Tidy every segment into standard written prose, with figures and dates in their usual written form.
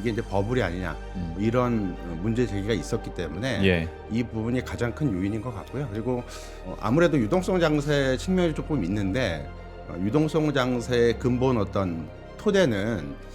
이게 이제 버블이 아니냐 뭐 이런 문제 제기가 있었기 때문에 예. 이 부분이 가장 큰 요인인 것 같고요. 그리고 아무래도 유동성 장세 측면이 조금 있는데 유동성 장세의 근본 어떤 토대는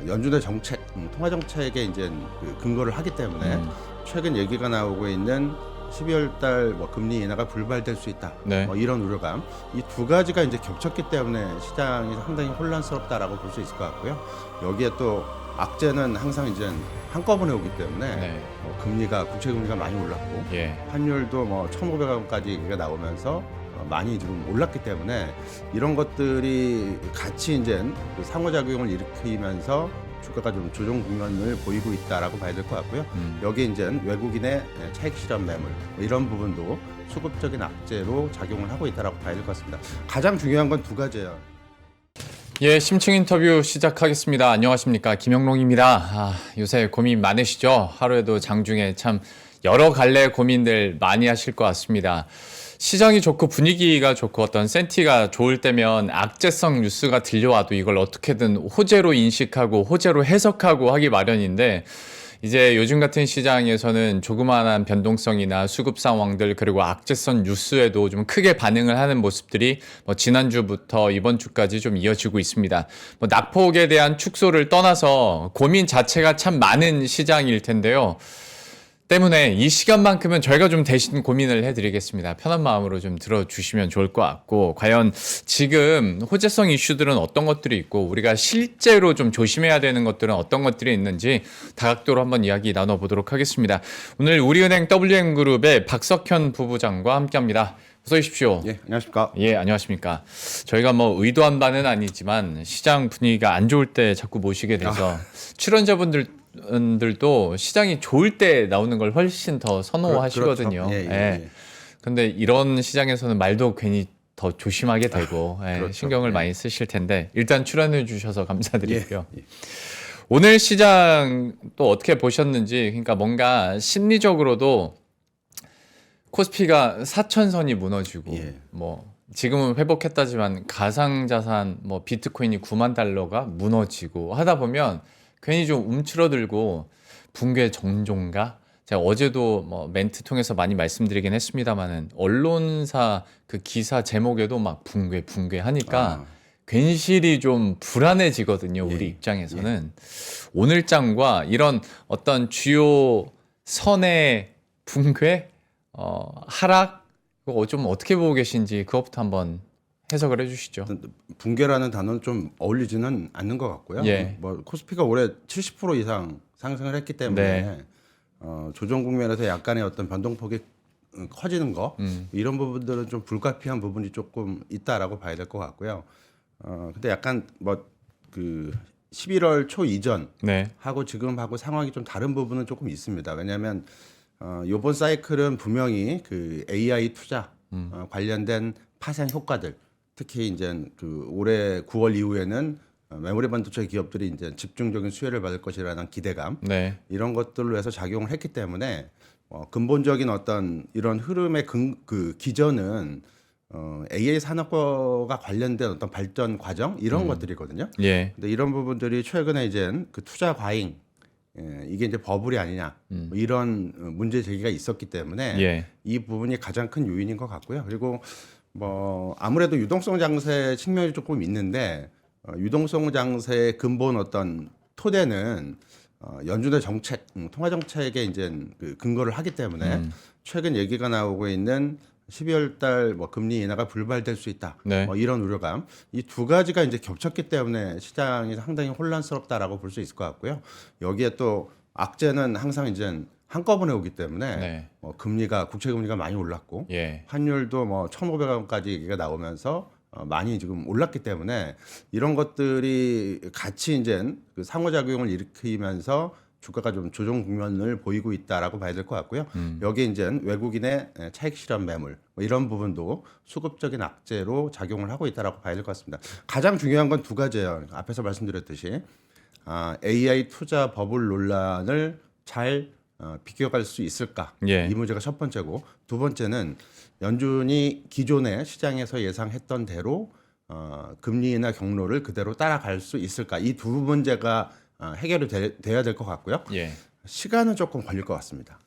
연준의 정책, 통화 정책에 이제 그 근거를 하기 때문에 최근 얘기가 나오고 있는 12월 달 뭐 금리 인하가 불발될 수 있다. 네. 뭐 이런 우려감. 이 두 가지가 이제 겹쳤기 때문에 시장이 상당히 혼란스럽다라고 볼 수 있을 것 같고요. 여기에 또 악재는 항상 이제 한꺼번에 오기 때문에 네. 금리가 국채 금리가 많이 올랐고 예. 환율도 뭐 1,500원까지 얘기가 나오면서 많이 지금 올랐기 때문에 이런 것들이 같이 이제 그 상호작용을 일으키면서 주가가 좀 조정 국면을 보이고 있다라고 봐야 될 것 같고요. 여기 이제 외국인의 차익 실현 매물 뭐 이런 부분도 수급적인 악재로 작용을 하고 있다라고 봐야 될 것 같습니다. 가장 중요한 건 두 가지예요. 예, 심층 인터뷰 시작하겠습니다. 안녕하십니까, 김영롱입니다. 요새 고민 많으시죠? 하루에도 장중에 참 여러 갈래 고민들 많이 하실 것 같습니다. 시장이 좋고 분위기가 좋고 어떤 센티가 좋을 때면 악재성 뉴스가 들려와도 이걸 어떻게든 호재로 인식하고 호재로 해석하고 하기 마련인데, 이제 요즘 같은 시장에서는 조그마한 변동성이나 수급 상황들 그리고 악재성 뉴스에도 좀 크게 반응을 하는 모습들이 지난주부터 이번 주까지 좀 이어지고 있습니다. 낙폭에 대한 축소를 떠나서 고민 자체가 참 많은 시장일 텐데요. 때문에 이 시간만큼은 저희가 좀 대신 고민을 해드리겠습니다. 편한 마음으로 좀 들어주시면 좋을 것 같고, 과연 지금 호재성 이슈들은 어떤 것들이 있고 우리가 실제로 좀 조심해야 되는 것들은 어떤 것들이 있는지 다각도로 한번 이야기 나눠보도록 하겠습니다. 오늘 우리은행 WM그룹의 박석현 부부장과 함께합니다. 어서 오십시오. 예, 안녕하십니까? 예, 안녕하십니까. 저희가 의도한 바는 아니지만 시장 분위기가 안 좋을 때 자꾸 모시게 돼서 출연자분들도 시장이 좋을 때 나오는 걸 훨씬 더 선호하시거든요. 그렇죠. 예. 근데 이런 시장에서는 말도 괜히 더 조심하게 되고 그렇죠. 신경을 많이 쓰실 텐데 일단 출연해 주셔서 감사드리고요. 예. 오늘 시장 또 어떻게 보셨는지, 그러니까 뭔가 심리적으로도 코스피가 4천선이 무너지고 지금은 회복했다지만 가상자산 비트코인이 9만 달러가 무너지고 하다 보면 괜히 좀 움츠러들고 붕괴 정종가? 제가 어제도 멘트 통해서 많이 말씀드리긴 했습니다만은 언론사 그 기사 제목에도 막 붕괴 하니까 괜시리 좀 불안해지거든요. 우리 입장에서는. 오늘 장과 이런 어떤 주요 선의 붕괴, 하락, 이거 좀 어떻게 보고 계신지 그것부터 한번 해석을 해주시죠. 붕괴라는 단어는 좀 어울리지는 않는 것 같고요. 코스피가 올해 70% 이상 상승을 했기 때문에 조정 국면에서 약간의 어떤 변동폭이 커지는 거 이런 부분들은 좀 불가피한 부분이 조금 있다라고 봐야 될 것 같고요. 근데 약간 그 11월 초 이전 하고 지금하고 상황이 좀 다른 부분은 조금 있습니다. 왜냐하면 요번 사이클은 분명히 그 AI 투자 관련된 파생 효과들, 특히 이제 그 올해 9월 이후에는 메모리 반도체 기업들이 이제 집중적인 수혜를 받을 것이라는 기대감 이런 것들로 해서 작용을 했기 때문에 근본적인 어떤 이런 흐름의 그 기전은 AI 산업과 관련된 어떤 발전 과정 이런 것들이거든요. 근데 이런 부분들이 최근에 이제 그 투자 과잉 이게 이제 버블이 아니냐 뭐 이런 문제 제기가 있었기 때문에 이 부분이 가장 큰 요인인 것 같고요. 그리고 아무래도 유동성 장세 측면이 조금 있는데 유동성 장세의 근본 어떤 토대는 연준의 정책, 통화 정책에 이제 그 근거를 하기 때문에 최근 얘기가 나오고 있는 12월 달 뭐 금리 인하가 불발될 수 있다. 뭐 이런 우려감. 이 두 가지가 이제 겹쳤기 때문에 시장이 상당히 혼란스럽다라고 볼 수 있을 것 같고요. 여기에 또 악재는 항상 이제 한꺼번에 오기 때문에 금리가 국채 금리가 많이 올랐고 환율도 1,500원까지 얘기가 나오면서 많이 지금 올랐기 때문에 이런 것들이 같이 이제 그 상호작용을 일으키면서 주가가 좀 조정 국면을 보이고 있다라고 봐야 될 것 같고요. 여기 이제 외국인의 차익 실현 매물 뭐 이런 부분도 수급적인 악재로 작용을 하고 있다라고 봐야 될 것 같습니다. 가장 중요한 건 두 가지예요. 앞에서 말씀드렸듯이 AI 투자 버블 논란을 잘 비껴갈 수 있을까? 이 문제가 첫 번째고, 두 번째는 연준이 기존의 시장에서 예상했던 대로 금리 인하 경로를 그대로 따라갈 수 있을까? 이 두 문제가 해결이 돼야 될 것 같고요. 예. 시간은 조금 걸릴 것 같습니다.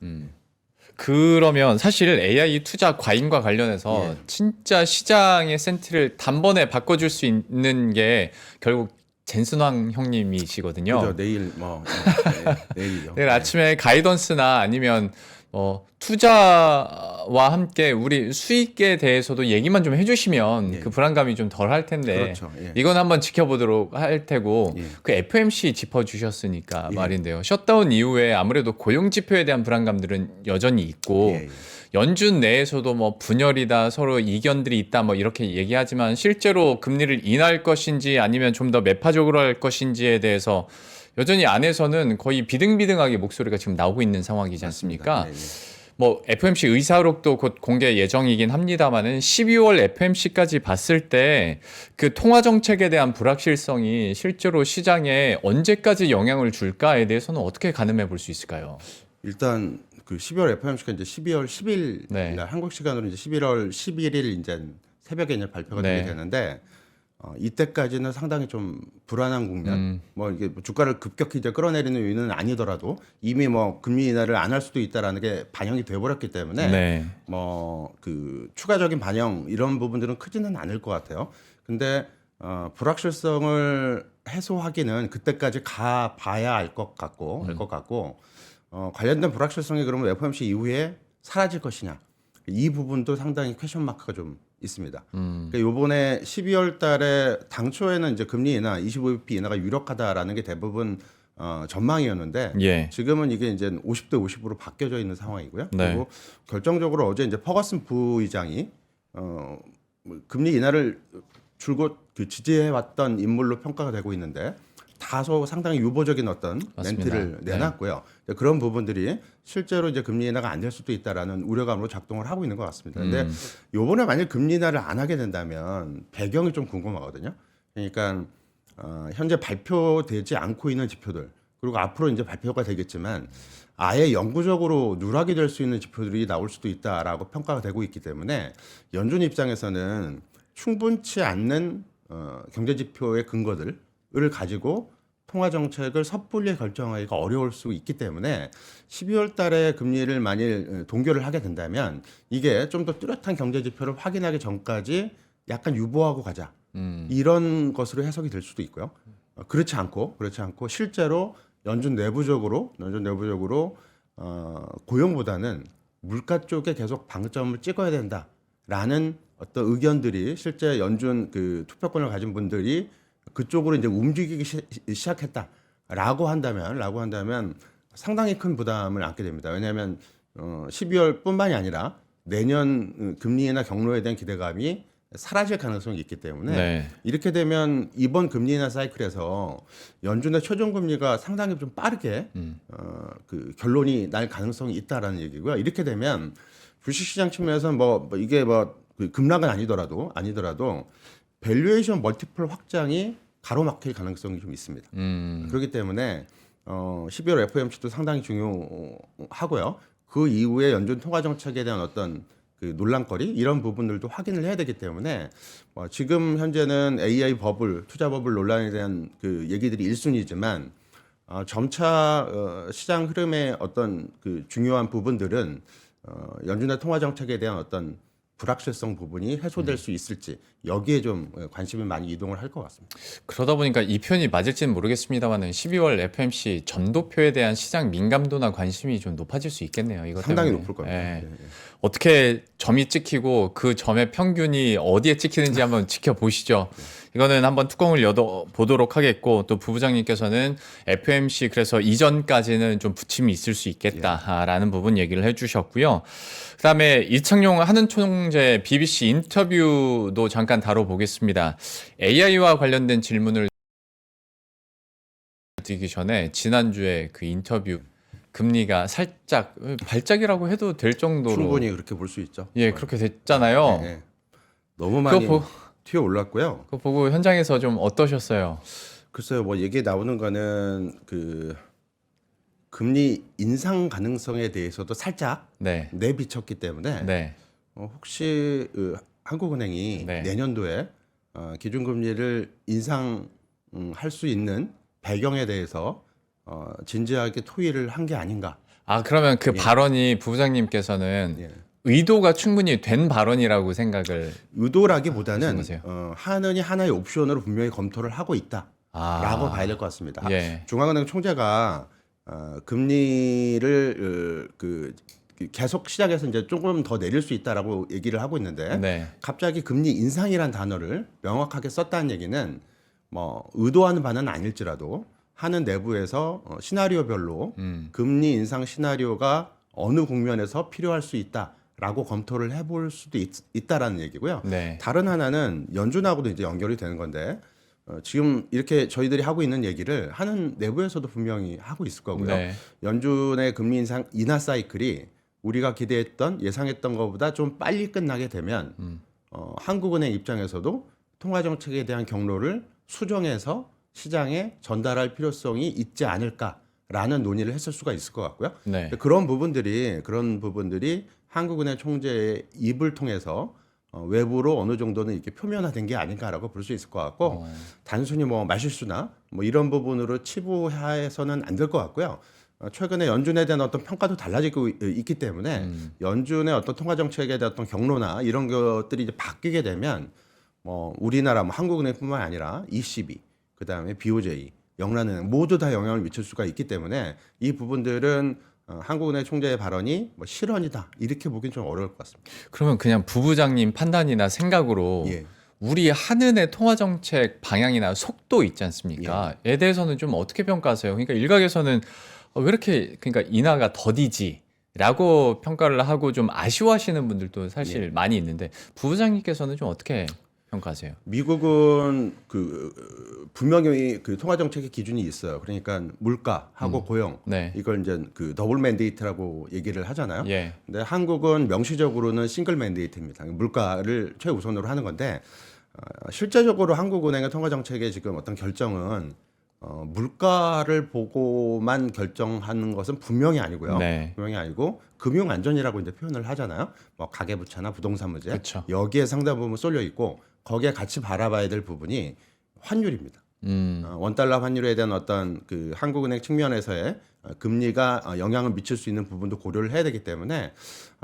그러면 사실 AI 투자 과잉과 관련해서 예. 진짜 시장의 센트를 단번에 바꿔줄 수 있는 게 결국 젠슨왕 형님이시거든요. 그죠. 내일 내일이요. 내일 아침에 가이던스나 아니면 투자와 함께 우리 수익에 대해서도 얘기만 좀 해주시면 예. 그 불안감이 좀 덜 할 텐데 그렇죠. 예. 이건 한번 지켜보도록 할 테고 예. 그 FMC 짚어주셨으니까 예. 말인데요. 셧다운 이후에 아무래도 고용 지표에 대한 불안감들은 여전히 있고 예. 연준 내에서도 뭐 분열이다 서로 이견들이 있다 뭐 이렇게 얘기하지만 실제로 금리를 인하할 것인지 아니면 좀 더 매파적으로 할 것인지에 대해서 여전히 안에서는 거의 비등비등하게 목소리가 지금 나오고 있는 상황이지 않습니까? 네, 네. 뭐 FMC 의사록도 곧 공개 예정이긴 합니다만은 12월 FMC까지 봤을 때 그 통화 정책에 대한 불확실성이 실제로 시장에 언제까지 영향을 줄까에 대해서는 어떻게 가늠해 볼 수 있을까요? 일단 그 12월 FOMC가 이제 12월 10일 네. 날 한국 시간으로 이제 11월 11일 이제 새벽에 이제 발표가 네. 되게 되는데 이때까지는 상당히 좀 불안한 국면. 뭐 이게 주가를 급격히 이제 끌어내리는 요인은 아니더라도 이미 뭐 금리 인하를 안 할 수도 있다라는 게 반영이 돼 버렸기 때문에 네. 뭐 그 추가적인 반영 이런 부분들은 크지는 않을 것 같아요. 근데 불확실성을 해소하기는 그때까지 가 봐야 알 것 같고 관련된 불확실성이 그러면 FOMC 이후에 사라질 것이냐 이 부분도 상당히 퀘션 마크가 좀 있습니다. 그러니까 이번에 12월 달에 당초에는 이제 금리 인하 25bp 인하가 유력하다라는 게 대부분 전망이었는데 예. 지금은 이게 이제 50대 50으로 바뀌어져 있는 상황이고요. 네. 그리고 결정적으로 어제 이제 퍼거슨 부의장이 뭐 금리 인하를 줄곧 그 지지해 왔던 인물로 평가가 되고 있는데 다소 상당히 유보적인 어떤 맞습니다. 멘트를 네. 내놨고요. 그런 부분들이 실제로 이제 금리 인하가 안 될 수도 있다라는 우려감으로 작동을 하고 있는 것 같습니다. 근데 요번에 만약 금리 인하를 안 하게 된다면 배경이 좀 궁금하거든요. 그러니까 현재 발표되지 않고 있는 지표들 그리고 앞으로 이제 발표가 되겠지만 아예 영구적으로 누락이 될 수 있는 지표들이 나올 수도 있다라고 평가가 되고 있기 때문에 연준 입장에서는 충분치 않는 경제 지표의 근거들을 가지고 통화 정책을 섣불리 결정하기가 어려울 수 있기 때문에 12월 달에 금리를 만일 동결을 하게 된다면 이게 좀 더 뚜렷한 경제 지표를 확인하기 전까지 약간 유보하고 가자. 이런 것으로 해석이 될 수도 있고요. 그렇지 않고 실제로 연준 내부적으로 고용보다는 물가 쪽에 계속 방점을 찍어야 된다라는 어떤 의견들이 실제 연준 그 투표권을 가진 분들이 그쪽으로 이제 움직이기 시작했다라고 한다면 상당히 큰 부담을 안게 됩니다. 왜냐하면 12월뿐만이 아니라 내년 금리 인하 경로에 대한 기대감이 사라질 가능성이 있기 때문에 네. 이렇게 되면 이번 금리 인하 사이클에서 연준의 최종 금리가 상당히 좀 빠르게 그 결론이 날 가능성이 있다라는 얘기고요. 이렇게 되면 주식시장 측면에서는 이게 그 급락은 아니더라도 밸류에이션 멀티플 확장이 가로막힐 가능성이 좀 있습니다. 그렇기 때문에 12월 FOMC도 상당히 중요하고요. 그 이후에 연준 통화 정책에 대한 어떤 그 논란거리 이런 부분들도 확인을 해야 되기 때문에 지금 현재는 AI 버블, 투자 버블 논란에 대한 그 얘기들이 1순위지만 점차 시장 흐름의 어떤 그 중요한 부분들은 연준의 통화 정책에 대한 어떤 불확실성 부분이 해소될 수 있을지 여기에 좀 관심이 많이 이동을 할 것 같습니다. 그러다 보니까 이 표현이 맞을지는 모르겠습니다만은 12월 FMC 전도표에 대한 시장 민감도나 관심이 좀 높아질 수 있겠네요. 이것 상당히 때문에. 높을 겁니다. 예. 네. 어떻게 점이 찍히고 그 점의 평균이 어디에 찍히는지 한번 지켜보시죠. 이거는 한번 뚜껑을 열어보도록 하겠고 또 부부장님께서는 FMC 그래서 이전까지는 좀 부침이 있을 수 있겠다라는 부분 얘기를 해주셨고요. 그다음에 이창용 한은 총재 BBC 인터뷰도 잠깐 다뤄보겠습니다. AI와 관련된 질문을 드리기 전에 지난주에 그 인터뷰 금리가 살짝 발작이라고 해도 될 정도로 충분히 그렇게 볼 수 있죠. 예 그렇게 됐잖아요. 네. 너무 많이 튀어 올랐고요. 그거 보고 현장에서 좀 어떠셨어요? 글쎄요, 뭐 얘기 나오는 거는 그 금리 인상 가능성에 대해서도 살짝 네. 내비쳤기 때문에 네. 혹시 한국은행이 네. 내년도에 기준금리를 인상할 수 있는 배경에 대해서 진지하게 토의를 한 게 아닌가. 아, 그러면 그 발언이 부부장님께서는 예. 의도가 충분히 된 발언이라고 생각을 의도라기보다는 말씀하세요? 하느니 하나의 옵션으로 분명히 검토를 하고 있다라고 봐야 될 것 같습니다. 예. 중앙은행 총재가 금리를 계속 시장에서 이제 조금 더 내릴 수 있다라고 얘기를 하고 있는데 네. 갑자기 금리 인상이란 단어를 명확하게 썼다는 얘기는 뭐 의도하는 바는 아닐지라도 하는 내부에서 시나리오별로 금리 인상 시나리오가 어느 국면에서 필요할 수 있다라고 검토를 해볼 수도 있다라는 얘기고요. 네. 다른 하나는 연준하고도 이제 연결이 되는 건데 지금 이렇게 저희들이 하고 있는 얘기를 하는 내부에서도 분명히 하고 있을 거고요. 네. 연준의 금리 인상 인하 사이클이 우리가 기대했던 예상했던 것보다 좀 빨리 끝나게 되면 한국은행 입장에서도 통화 정책에 대한 경로를 수정해서 시장에 전달할 필요성이 있지 않을까라는 논의를 했을 수가 있을 것 같고요. 네. 그런 부분들이 한국은행 총재의 입을 통해서 외부로 어느 정도는 이렇게 표면화된 게 아닌가라고 볼 수 있을 것 같고 단순히 뭐 말실수나 뭐 이런 부분으로 치부해서는 안 될 것 같고요. 최근에 연준에 대한 어떤 평가도 달라지고 있기 때문에 연준의 어떤 통화 정책에 대한 어떤 경로나 이런 것들이 이제 바뀌게 되면 뭐 우리나라 뭐 한국은행뿐만 아니라 ECB 그다음에 BOJ, 영란은행 모두 다 영향을 미칠 수가 있기 때문에 이 부분들은 한국은행 총재의 발언이 뭐 실언이다 이렇게 보기는 좀 어려울 것 같습니다. 그러면 그냥 부부장님 판단이나 생각으로 예. 우리 한은의 통화 정책 방향이나 속도 있지 않습니까? 에 대해서는 좀 어떻게 평가하세요? 그러니까 일각에서는 왜 이렇게 그러니까 인하가 더디지라고 평가를 하고 좀 아쉬워하시는 분들도 사실 많이 있는데 부부장님께서는 좀 어떻게 평가하세요? 미국은 분명히 그 통화 정책의 기준이 있어요. 그러니까 물가하고 고용 네. 이걸 이제 그 더블 맨데이트라고 얘기를 하잖아요. 예. 근데 한국은 명시적으로는 싱글 맨데이트입니다. 물가를 최우선으로 하는 건데 실제적으로 한국은행의 통화 정책의 지금 어떤 결정은 물가를 보고만 결정하는 것은 분명히 아니고요. 네. 분명히 아니고 금융 안전이라고 이제 표현을 하잖아요. 뭐 가계부채나 부동산 문제 그쵸. 여기에 상당 부분 쏠려 있고 거기에 같이 바라봐야 될 부분이 환율입니다. 원달러 환율에 대한 어떤 그 한국은행 측면에서의 금리가 영향을 미칠 수 있는 부분도 고려를 해야 되기 때문에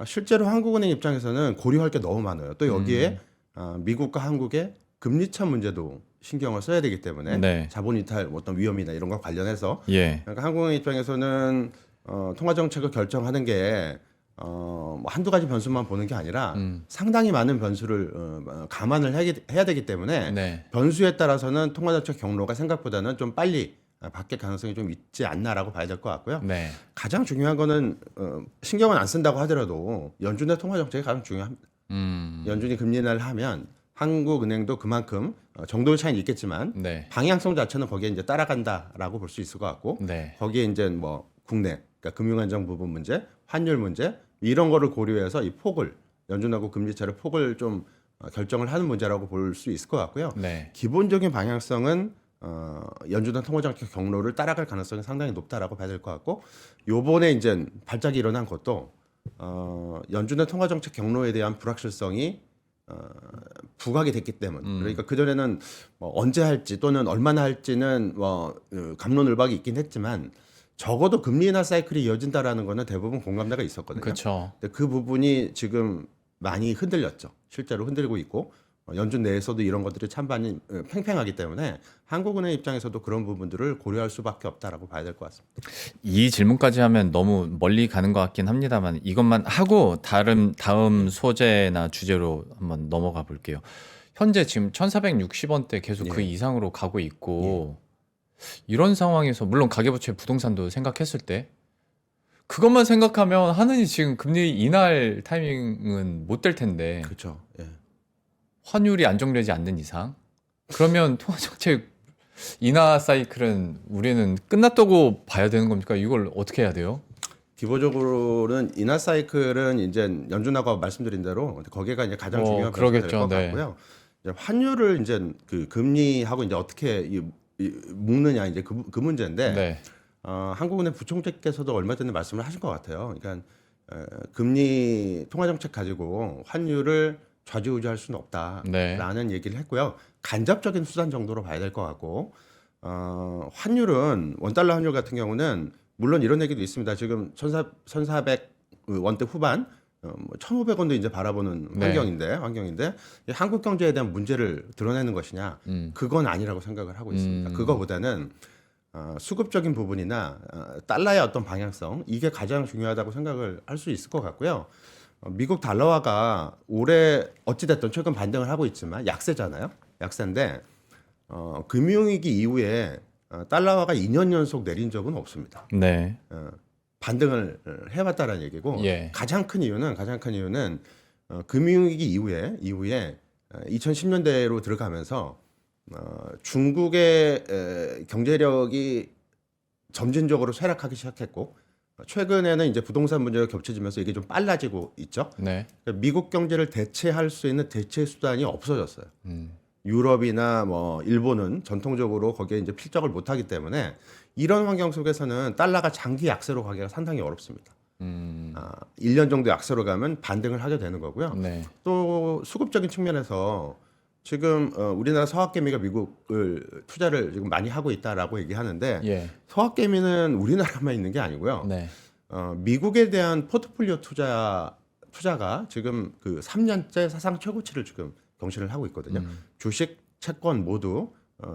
실제로 한국은행 입장에서는 고려할 게 너무 많아요. 또 여기에 미국과 한국의 금리차 문제도 신경을 써야 되기 때문에 네. 자본 이탈 어떤 위험이나 이런 것 관련해서 예. 그러니까 한국은행 입장에서는 통화 정책을 결정하는 게 뭐 한두 가지 변수만 보는 게 아니라 상당히 많은 변수를 감안을 해야 되기 때문에 네. 변수에 따라서는 통화 정책 경로가 생각보다는 좀 빨리 바뀔 가능성이 좀 있지 않나라고 봐야 될 것 같고요. 네. 가장 중요한 거는 신경은 안 쓴다고 하더라도 연준의 통화 정책이 가장 중요합니다. 연준이 금리 인하를 하면 한국은행도 그만큼 정도의 차이는 있겠지만 네. 방향성 자체는 거기에 이제 따라간다라고 볼 수 있을 것 같고 네. 거기에 이제 뭐 국내 그러니까 금융안정 부분 문제, 환율 문제 이런 거를 고려해서 이 폭을 연준하고 금리차를 폭을 좀 결정을 하는 문제라고 볼 수 있을 것 같고요. 네. 기본적인 방향성은 연준의 통화정책 경로를 따라갈 가능성이 상당히 높다라고 봐야 될 것 같고 요번에 이제 발작이 일어난 것도 연준의 통화정책 경로에 대한 불확실성이 부각이 됐기 때문. 그러니까 그 전에는 뭐 언제 할지 또는 얼마나 할지는 뭐 갑론을박이 있긴 했지만 적어도 금리 인하 사이클이 이어진다라는 거는 대부분 공감대가 있었거든요. 그렇죠. 근데 그 부분이 지금 많이 흔들렸죠. 실제로 흔들고 있고 연준 내에서도 이런 것들이 찬반이 팽팽하기 때문에 한국은행 입장에서도 그런 부분들을 고려할 수밖에 없다라고 봐야 될 것 같습니다. 이 질문까지 하면 너무 멀리 가는 것 같긴 합니다만 이것만 하고 다음 소재나 주제로 한번 넘어가 볼게요. 현재 지금 1,460원대 계속 그 이상으로 가고 있고 이런 상황에서 물론 가계부채 부동산도 생각했을 때 그것만 생각하면 하느니 지금 금리 인하할 타이밍은 못 될 텐데 그렇죠. 예. 환율이 안정되지 않는 이상 그러면 통화정책 인하 사이클은 우리는 끝났다고 봐야 되는 겁니까? 이걸 어떻게 해야 돼요? 기본적으로는 인하 사이클은 이제 연준하고 말씀드린 대로 거기가 이제 가장 중요한 변수가 될 것 같고요. 이제 환율을 이제 그 금리하고 이제 어떻게 묶느냐 이제 그 문제인데 네. 한국은행 부총재께서도 얼마 전에 말씀을 하신 것 같아요. 그러니까 금리 통화 정책 가지고 환율을 좌지우지할 수는 없다라는 얘기를 했고요. 간접적인 수단 정도로 봐야 될 것 같고 환율은 원달러 환율 같은 경우는 물론 이런 얘기도 있습니다. 지금 1,400 원대 후반, 1,500원도 이제 바라보는 네. 환경인데 이 한국 경제에 대한 문제를 드러내는 것이냐? 그건 아니라고 생각을 하고 있습니다. 그거보다는 수급적인 부분이나 달러의 어떤 방향성 이게 가장 중요하다고 생각을 할 수 있을 것 같고요. 미국 달러화가 올해 어찌됐든 최근 반등을 하고 있지만 약세잖아요. 약세인데 금융위기 이후에 달러화가 2년 연속 내린 적은 없습니다. 네. 반등을 해왔다라는 얘기고 예. 가장 큰 이유는 금융위기 이후에 2010년대로 들어가면서 중국의 경제력이 점진적으로 쇠락하기 시작했고 최근에는 이제 부동산 문제가 겹쳐지면서 이게 좀 빨라지고 있죠. 네. 그러니까 미국 경제를 대체할 수 있는 대체 수단이 없어졌어요. 유럽이나 뭐 일본은 전통적으로 거기에 이제 필적을 못하기 때문에 이런 환경 속에서는 달러가 장기 약세로 가기가 상당히 어렵습니다. 1년 정도 약세로 가면 반등을 하게 되는 거고요. 네. 또 수급적인 측면에서 지금 우리나라 서학개미가 미국을 투자를 지금 많이 하고 있다라고 얘기하는데 예. 서학개미는 우리나라만 있는 게 아니고요. 네. 미국에 대한 포트폴리오 투자가 지금 그 3년째 사상 최고치를 지금 경신을 하고 있거든요. 주식, 채권 모두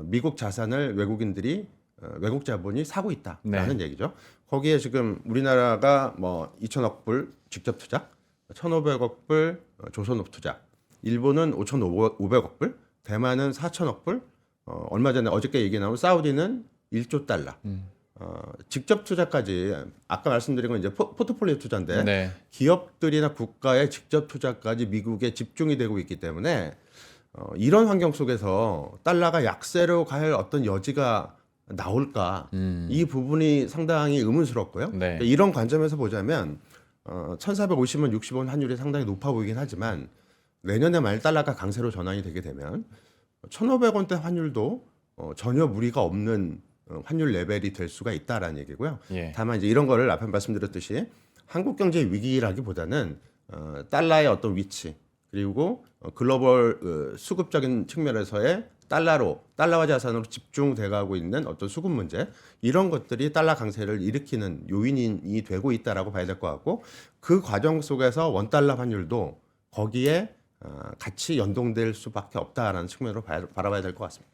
미국 자산을 외국인들이 외국 자본이 사고 있다라는 얘기죠. 거기에 지금 우리나라가 뭐 2천억 불 직접 투자, 1,500억 불 조선업 투자, 일본은 5,500억 불, 대만은 4천억 불, 얼마 전에 어저께 얘기 나온 사우디는 1조 달러. 직접 투자까지 아까 말씀드린 건 이제 포트폴리오 투자인데 네. 기업들이나 국가의 직접 투자까지 미국에 집중이 되고 있기 때문에 이런 환경 속에서 달러가 약세로 갈 어떤 여지가 나올까 이 부분이 상당히 의문스럽고요. 네. 그러니까 이런 관점에서 보자면 1,450원, 60원 환율이 상당히 높아 보이긴 하지만 내년에 말 달러가 강세로 전환이 되게 되면 1,500원대 환율도 전혀 무리가 없는 환율 레벨이 될 수가 있다라는 얘기고요. 예. 다만 이제 이런 거를 앞에 말씀드렸듯이 한국 경제 위기라기보다는 달러의 어떤 위치 그리고 글로벌 수급적인 측면에서의 달러화 자산으로 집중돼가고 있는 어떤 수급 문제 이런 것들이 달러 강세를 일으키는 요인이 되고 있다라고 봐야 될 것 같고 그 과정 속에서 원달러 환율도 거기에 같이 연동될 수밖에 없다라는 측면으로 바라봐야 될 것 같습니다.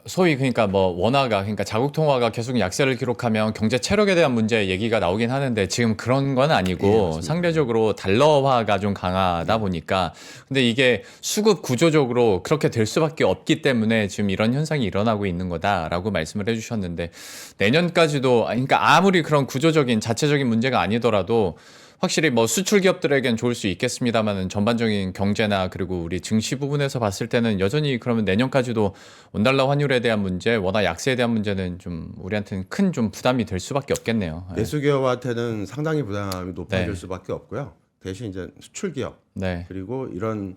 소위 그러니까 뭐 원화가 그러니까 자국 통화가 계속 약세를 기록하면 경제 체력에 대한 문제 얘기가 나오긴 하는데 지금 그런 건 아니고 예, 상대적으로 달러화가 좀 강하다 보니까 근데 이게 수급 구조적으로 그렇게 될 수밖에 없기 때문에 지금 이런 현상이 일어나고 있는 거다라고 말씀을 해주셨는데 내년까지도 그러니까 아무리 그런 구조적인 자체적인 문제가 아니더라도 확실히 뭐 수출 기업들에겐 좋을 수 있겠습니다만은 전반적인 경제나 그리고 우리 증시 부분에서 봤을 때는 여전히 그러면 내년까지도 원달러 환율에 대한 문제, 원화 약세에 대한 문제는 좀 우리한테는 큰 좀 부담이 될 수밖에 없겠네요. 내수 기업한테는 상당히 부담이 높아질 네. 수밖에 없고요. 대신 이제 수출 기업 네. 그리고 이런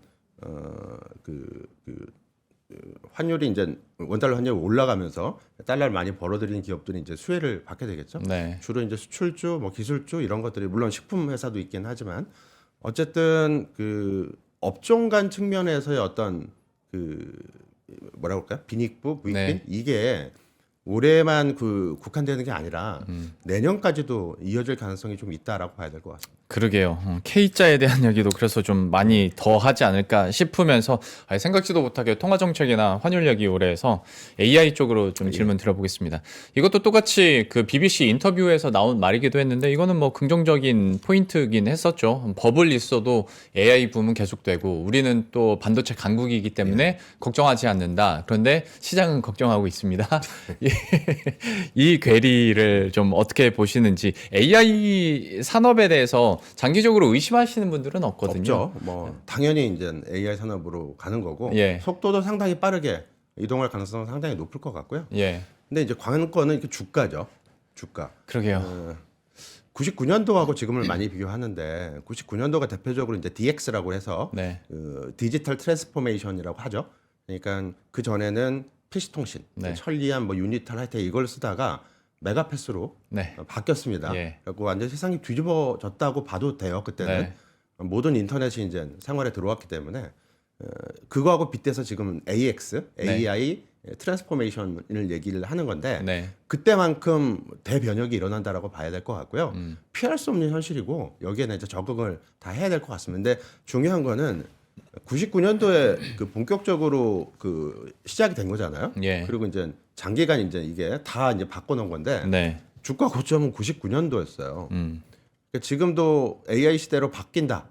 환율이 이제 원달러 환율이 올라가면서 달러를 많이 벌어들이는 기업들이 이제 수혜를 받게 되겠죠. 네. 주로 이제 수출주, 뭐 기술주 이런 것들이 물론 식품 회사도 있긴 하지만 어쨌든 그 업종 간 측면에서의 어떤 그 뭐라고 할까요? 빈익부, 부익빈 네. 이게 올해만 국한되는 게 아니라 내년까지도 이어질 가능성이 좀 있다라고 봐야 될 것 같습니다. 그러게요. K자에 대한 얘기도 그래서 좀 많이 더 하지 않을까 싶으면서 생각지도 못하게 통화정책이나 환율 얘기 오래 해서 AI 쪽으로 좀 질문 드려보겠습니다. 이것도 똑같이 그 BBC 인터뷰에서 나온 말이기도 했는데 이거는 뭐 긍정적인 포인트긴 했었죠. 버블 있어도 AI 붐은 계속되고 우리는 또 반도체 강국이기 때문에 걱정하지 않는다. 그런데 시장은 걱정하고 있습니다. 이 괴리를 좀 어떻게 보시는지 AI 산업에 대해서 장기적으로 의심하시는 분들은 없거든요. 없죠. 뭐 당연히 이제 AI 산업으로 가는 거고 예. 속도도 상당히 빠르게 이동할 가능성은 상당히 높을 것 같고요. 예. 근데 이제 관건은 이렇게 주가죠. 주가. 그러게요. 99년도하고 지금을 많이 비교하는데 99년도가 대표적으로 이제 DX라고 해서 네. 디지털 트랜스포메이션이라고 하죠. 그러니까 그 전에는 PC 통신, 네. 천리안, 뭐 유니탈 하여튼 이걸 쓰다가 메가패스로 네. 바뀌었습니다. 예. 그리고 완전 세상이 뒤집어졌다고 봐도 돼요. 그때는 네. 모든 인터넷이 이제 생활에 들어왔기 때문에 그거하고 빗대서 지금 AX, 네. AI 트랜스포메이션을 얘기를 하는 건데 네. 그때만큼 대변혁이 일어난다라고 봐야 될 것 같고요. 피할 수 없는 현실이고 여기에는 이제 적응을 다 해야 될 것 같습니다. 근데 중요한 거는 99년도에 그 본격적으로 그 시작이 된 거잖아요. 예. 그리고 이제 장기간 이제 이게 다 이제 바꿔놓은 건데 네. 주가 고점은 99년도였어요. 그러니까 지금도 AI 시대로 바뀐다.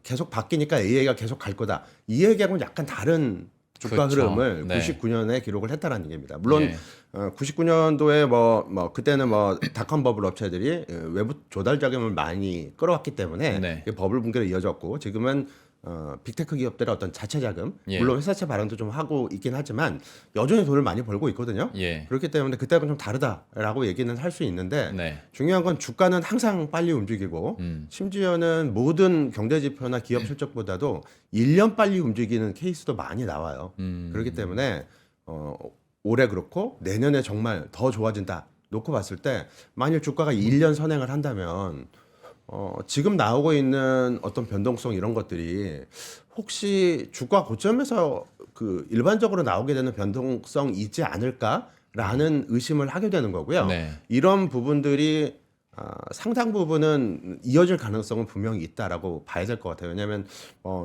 계속 바뀌니까 AI가 계속 갈 거다. 이 얘기하고는 약간 다른 주가 그렇죠. 흐름을 네. 99년에 기록을 했다라는 얘기입니다. 물론 예. 99년도에 뭐 그때는 뭐 닷컴 버블 업체들이 외부 조달 자금을 많이 끌어왔기 때문에 네. 버블 붕괴로 이어졌고 지금은 빅테크 기업들의 어떤 자체 자금, 예. 물론 회사채 발행도 좀 하고 있긴 하지만 여전히 돈을 많이 벌고 있거든요. 예. 그렇기 때문에 그때하고는 좀 다르다라고 얘기는 할 수 있는데 네. 중요한 건 주가는 항상 빨리 움직이고 심지어는 모든 경제 지표나 기업 실적보다도 1년 빨리 움직이는 케이스도 많이 나와요. 그렇기 때문에 올해 그렇고 내년에 정말 더 좋아진다 놓고 봤을 때 만일 주가가 1년 선행을 한다면 지금 나오고 있는 어떤 변동성 이런 것들이 혹시 주가 고점에서 그 일반적으로 나오게 되는 변동성이 있지 않을까라는 의심을 하게 되는 거고요. 네. 이런 부분들이 상당 부분은 이어질 가능성은 분명히 있다라고 봐야 될 것 같아요. 왜냐하면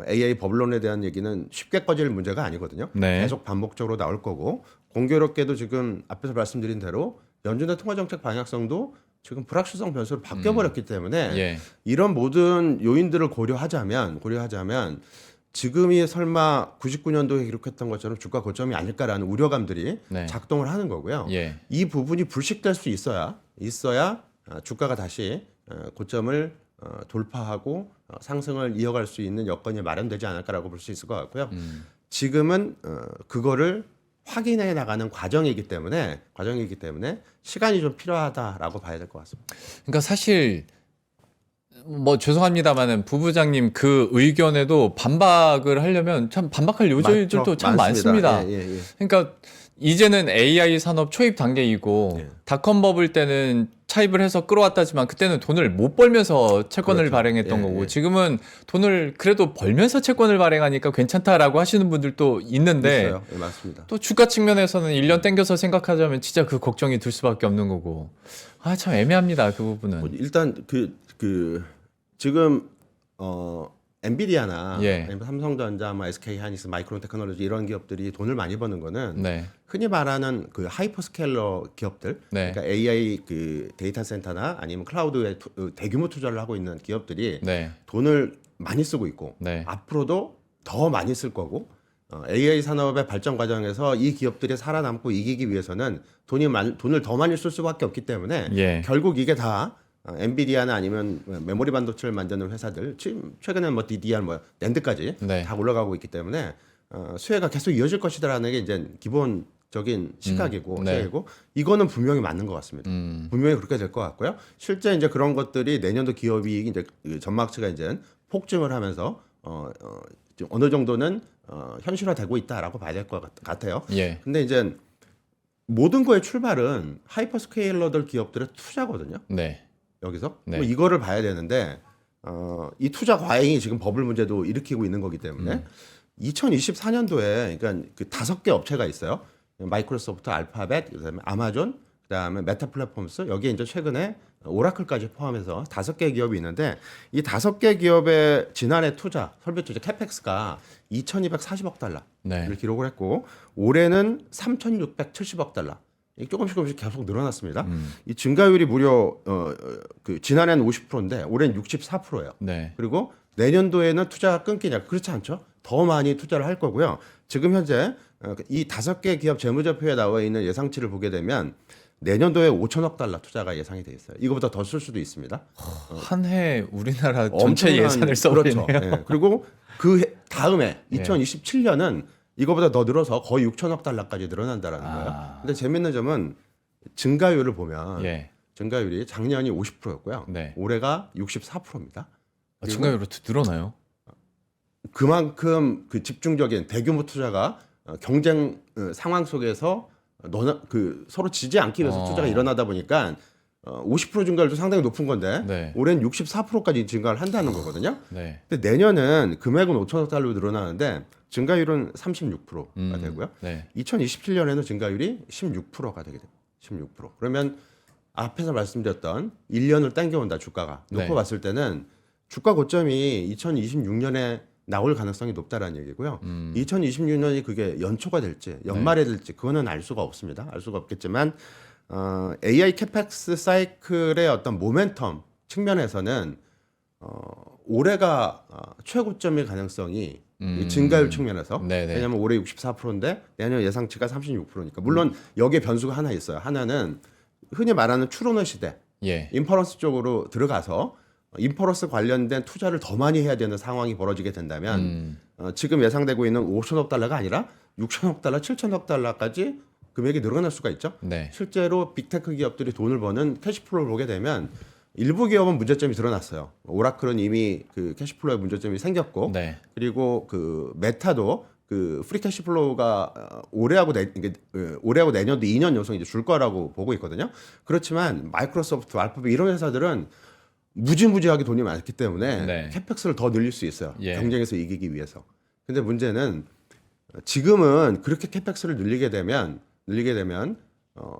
AI 버블론에 대한 얘기는 쉽게 꺼질 문제가 아니거든요. 네. 계속 반복적으로 나올 거고 공교롭게도 지금 앞에서 말씀드린 대로 연준의 통화정책 방향성도 지금 불확실성 변수로 바뀌어버렸기 때문에 예. 이런 모든 요인들을 고려하자면 지금이 설마 99년도에 기록했던 것처럼 주가 고점이 아닐까라는 우려감들이 네. 작동을 하는 거고요. 예. 이 부분이 불식될 수 있어야 주가가 다시 고점을 돌파하고 상승을 이어갈 수 있는 여건이 마련되지 않을까라고 볼 수 있을 것 같고요. 지금은 그거를 확인해 나가는 과정이기 때문에 시간이 좀 필요하다라고 봐야 될 것 같습니다. 그러니까 사실 뭐 죄송합니다만은 부부장님 그 의견에도 반박을 하려면 참 반박할 요지들도 맞죠. 참 많습니다. 예. 그러니까 이제는 AI 산업 초입 단계이고 예. 닷컴 버블 때는 차입을 해서 끌어왔다지만 그때는 돈을 못 벌면서 채권을 그렇죠. 발행했던 예, 거고 예. 지금은 돈을 그래도 벌면서 채권을 발행하니까 괜찮다라고 하시는 분들도 있는데 있어요. 예, 맞습니다. 또 주가 측면에서는 1년 땡겨서 생각하자면 진짜 그 걱정이 들 수밖에 없는 거고 참 애매합니다 그 부분은. 일단 지금 엔비디아나 예. 아니면 삼성전자, SK 하이닉스, 마이크론 테크놀로지 이런 기업들이 돈을 많이 버는 거는 네. 흔히 말하는 그 하이퍼스케일러 기업들, 네. 그러니까 AI 그 데이터 센터나 아니면 클라우드에 대규모 투자를 하고 있는 기업들이 네. 돈을 많이 쓰고 있고 네. 앞으로도 더 많이 쓸 거고 AI 산업의 발전 과정에서 이 기업들이 살아남고 이기기 위해서는 돈을 더 많이 쓸 수밖에 없기 때문에 예. 결국 이게 다 엔비디아나 아니면 메모리 반도체를 만드는 회사들 지금 최근에 뭐 DDR 낸드까지 네. 다 올라가고 있기 때문에 수혜가 계속 이어질 것이다라는 게 이제 기본적인 시각이고 네. 시각이고 이거는 분명히 맞는 것 같습니다. 분명히 그렇게 될 것 같고요. 실제 이제 그런 것들이 내년도 기업이익이 이제 그 전망치가 이제 폭증을 하면서 좀 어느 정도는 현실화되고 있다라고 봐야 될 것 같아요. 예. 근데 이제 모든 거의 출발은 하이퍼스케일러들 기업들의 투자거든요. 네. 여기서 네. 뭐 이거를 봐야 되는데 이 투자 과잉이 지금 버블 문제도 일으키고 있는 거기 때문에 2024년도에 그러니까 그 5개 업체가 있어요. 마이크로소프트, 알파벳, 그다음에 아마존, 그다음에 메타 플랫폼스 여기에 이제 최근에 오라클까지 포함해서 5개 기업이 있는데 이 5개 기업의 지난해 투자, 설비 투자 캐펙스가 2,240억 달러를 네. 기록을 했고 올해는 3,670억 달러. 조금씩 계속 늘어났습니다. 이 증가율이 무려 그 지난해는 50%인데 올해는 64%예요. 네. 그리고 내년도에는 투자가 끊기냐? 그렇지 않죠. 더 많이 투자를 할 거고요. 지금 현재 이 5개 기업 재무제표에 나와 있는 예상치를 보게 되면 내년도에 5천억 달러 투자가 예상이 돼 있어요. 이거보다 더 쓸 수도 있습니다. 한 해 우리나라 전체 엄청난- 예산을 써버리네요. 그렇죠. 예. 그리고 다음에 2027년은 이거보다 더 늘어서 거의 6천억 달러까지 늘어난다라는 거예요. 근데 재밌는 점은 증가율을 보면 예. 증가율이 작년이 50%였고요. 네. 올해가 64%입니다. 증가율로 늘어나요? 그만큼 그 집중적인 대규모 투자가 경쟁 상황 속에서 서로 지지 않기 위해서 투자가 일어나다 보니까 50% 증가율도 상당히 높은 건데 네. 올해는 64%까지 증가를 한다는 거거든요. 네. 근데 내년은 금액은 5천억 달러로 늘어나는데 증가율은 36%가 되고요. 네. 2027년에는 증가율이 16%가 되게 됩니다. 16%. 그러면 앞에서 말씀드렸던 1년을 땡겨온다 주가가 놓고 네. 봤을 때는 주가 고점이 2026년에 나올 가능성이 높다라는 얘기고요. 2026년이 그게 연초가 될지 연말에 될지 그거는 알 수가 없습니다. 알 수가 없겠지만 AI 캐펙스 사이클의 어떤 모멘텀 측면에서는 올해가 최고점일 가능성이 이 증가율 측면에서 네네. 왜냐하면 올해 64%인데 내년 예상치가 36%니까 물론 여기에 변수가 하나 있어요. 하나는 흔히 말하는 추론의 시대, 예. 인퍼런스 쪽으로 들어가서 인퍼런스 관련된 투자를 더 많이 해야 되는 상황이 벌어지게 된다면 지금 예상되고 있는 5천억 달러가 아니라 6천억 달러, 7천억 달러까지 금액이 늘어날 수가 있죠. 네. 실제로 빅테크 기업들이 돈을 버는 캐시플로우를 보게 되면 일부 기업은 문제점이 드러났어요. 오라클은 이미 그 캐시플로우에 문제점이 생겼고, 네. 그리고 그 메타도 그 프리 캐시플로우가 올해하고 내년도 2년 연속 이제 줄 거라고 보고 있거든요. 그렇지만 마이크로소프트, 알파벳 이런 회사들은 무지무지하게 돈이 많기 때문에 네. 캐펙스를 더 늘릴 수 있어요. 예. 경쟁에서 이기기 위해서. 근데 문제는 지금은 그렇게 캐펙스를 늘리게 되면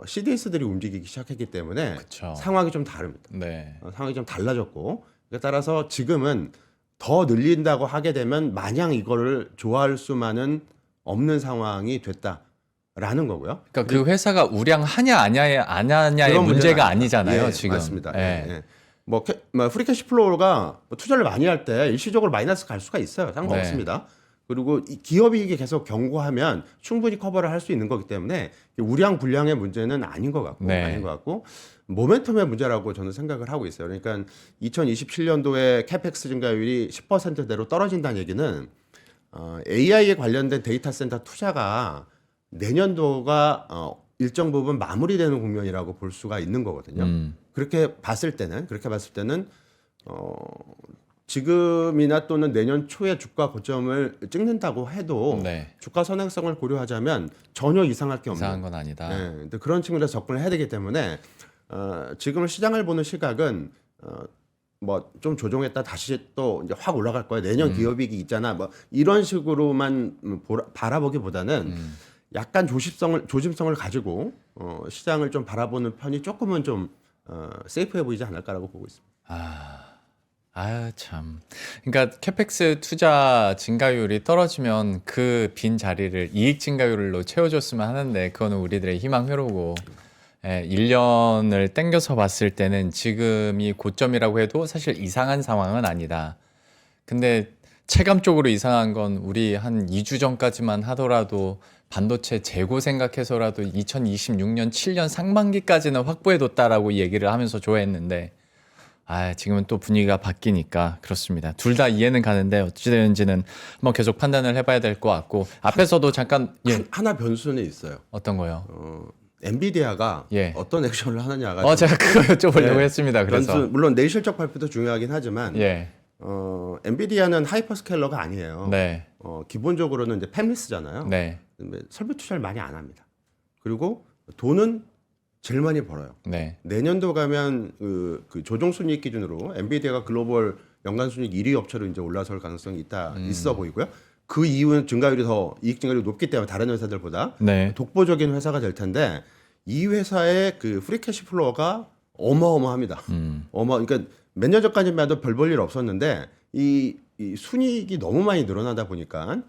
CDS들이 움직이기 시작했기 때문에 그쵸. 상황이 좀 다릅니다. 네. 상황이 좀 달라졌고 따라서 지금은 더 늘린다고 하게 되면 마냥 이거를 좋아할 수만은 없는 상황이 됐다라는 거고요. 그러니까 그 회사가 우량하냐 안 하냐의 그런 문제가 문제는 아니잖아요. 예, 지금. 맞습니다. 예. 예, 예. 뭐 프리 캐시플로우가 투자를 많이 할 때 일시적으로 마이너스 갈 수가 있어요. 상관없습니다. 그리고 이 기업이익이 계속 견고하면 충분히 커버를 할 수 있는 거기 때문에 우량 불량의 문제는 아닌 것 같고 모멘텀의 문제라고 저는 생각을 하고 있어요. 그러니까 2027년도에 캐펙스 증가율이 10%대로 떨어진다는 얘기는 AI에 관련된 데이터 센터 투자가 내년도가 일정 부분 마무리되는 국면이라고 볼 수가 있는 거거든요. 그렇게 봤을 때는 지금이나 또는 내년 초에 주가 고점을 찍는다고 해도 네. 주가 선행성을 고려하자면 전혀 이상할 게 없는 이상한 건 아니다. 네, 근데 그런 측면에서 접근을 해야 되기 때문에 지금 시장을 보는 시각은 뭐 좀 조정했다 다시 또 이제 확 올라갈 거야. 내년 기업이익이 있잖아. 뭐 이런 식으로만 바라보기보다는 약간 조심성을 가지고 시장을 좀 바라보는 편이 조금은 좀 세이프해 보이지 않을까라고 보고 있습니다. 아유, 참. 그러니까 캐펙스 투자 증가율이 떨어지면 그 빈 자리를 이익 증가율로 채워줬으면 하는데 그거는 우리들의 희망회로고 1년을 땡겨서 봤을 때는 지금이 고점이라고 해도 사실 이상한 상황은 아니다. 근데 체감적으로 이상한 건 우리 한 2주 전까지만 하더라도 반도체 재고 생각해서라도 2026년 7년 상반기까지는 확보해뒀다라고 얘기를 하면서 좋아했는데 지금은 또 분위기가 바뀌니까 그렇습니다. 둘 다 이해는 가는데 어찌 되는지는 한번 계속 판단을 해봐야 될 것 같고 앞에서도 잠깐 하나 변수는 있어요. 어떤 거요? 엔비디아가 예. 어떤 액션을 하느냐가 제가 그거 여쭤보려고 했습니다. 그래서 변수, 물론 내일 실적 발표도 중요하긴 하지만 예. 엔비디아는 하이퍼스케일러가 아니에요. 네. 기본적으로는 이제 팹리스잖아요. 네. 설비 투자를 많이 안 합니다. 그리고 돈은 제일 많이 벌어요. 네. 내년도 가면 그 조정 순이익 기준으로 엔비디아가 글로벌 연간 순이익 1위 업체로 이제 올라설 가능성이 있어 보이고요. 그 이유는 이익 증가율이 높기 때문에 다른 회사들보다 네. 독보적인 회사가 될 텐데 이 회사의 그 프리 캐시 플로어가 어마어마합니다. 그러니까 몇 년 전까지만 해도 별 볼 일 없었는데 이 순이익이 너무 많이 늘어나다 보니까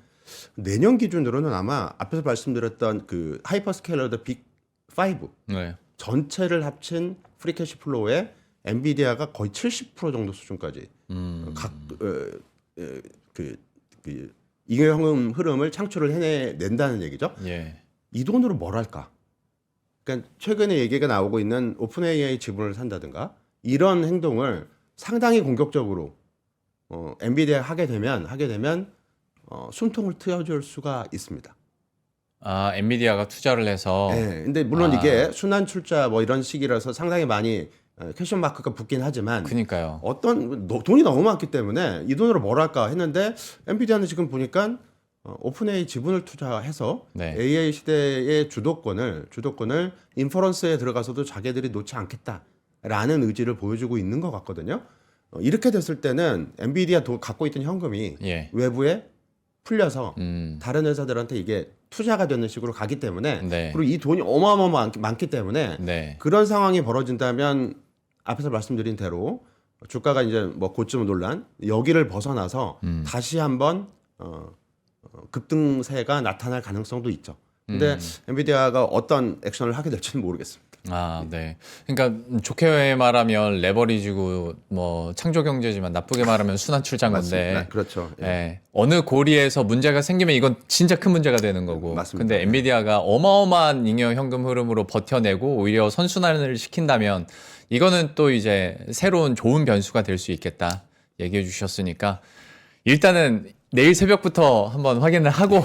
내년 기준으로는 아마 앞에서 말씀드렸던 그 하이퍼스케일러들 빅5 네. 전체를 합친 프리 캐시 플로우에 엔비디아가 거의 70% 정도 수준까지 그 잉여 흐름을 창출을 해낸다는 얘기죠. 예. 이 돈으로 뭘 할까? 그러니까 최근에 얘기가 나오고 있는 오픈 AI 지분을 산다든가 이런 행동을 상당히 공격적으로 엔비디아 하게 되면 숨통을 트여줄 수가 있습니다. 엔비디아가 투자를 해서 네, 근데 물론 이게 순환 출자 뭐 이런 식이라서 상당히 많이 퀘션 마크가 붙긴 하지만 그러니까요. 돈이 너무 많기 때문에 이 돈으로 뭘 할까 했는데 엔비디아는 지금 보니까 오픈 AI 지분을 투자해서 네. AI 시대의 주도권을 인퍼런스에 들어가서도 자기들이 놓지 않겠다라는 의지를 보여주고 있는 것 같거든요. 이렇게 됐을 때는 엔비디아 갖고 있던 현금이 예. 외부에 풀려서 다른 회사들한테 이게 투자가 되는 식으로 가기 때문에 네. 그리고 이 돈이 어마어마하게 많기 때문에 네. 그런 상황이 벌어진다면 앞에서 말씀드린 대로 주가가 이제 뭐 고점 논란 여기를 벗어나서 다시 한번 급등세가 나타날 가능성도 있죠. 근데 엔비디아가 어떤 액션을 하게 될지는 모르겠습니다. 아, 네. 그러니까 좋게 말하면 레버리지고 뭐 창조 경제지만 나쁘게 말하면 순환 출자인 건데. 맞습니다. 그렇죠. 예. 예. 어느 고리에서 문제가 생기면 이건 진짜 큰 문제가 되는 거고. 맞습니다. 근데 엔비디아가 어마어마한 잉여 현금 흐름으로 버텨내고 오히려 선순환을 시킨다면 이거는 또 이제 새로운 좋은 변수가 될 수 있겠다 얘기해 주셨으니까 일단은 내일 새벽부터 한번 확인을 하고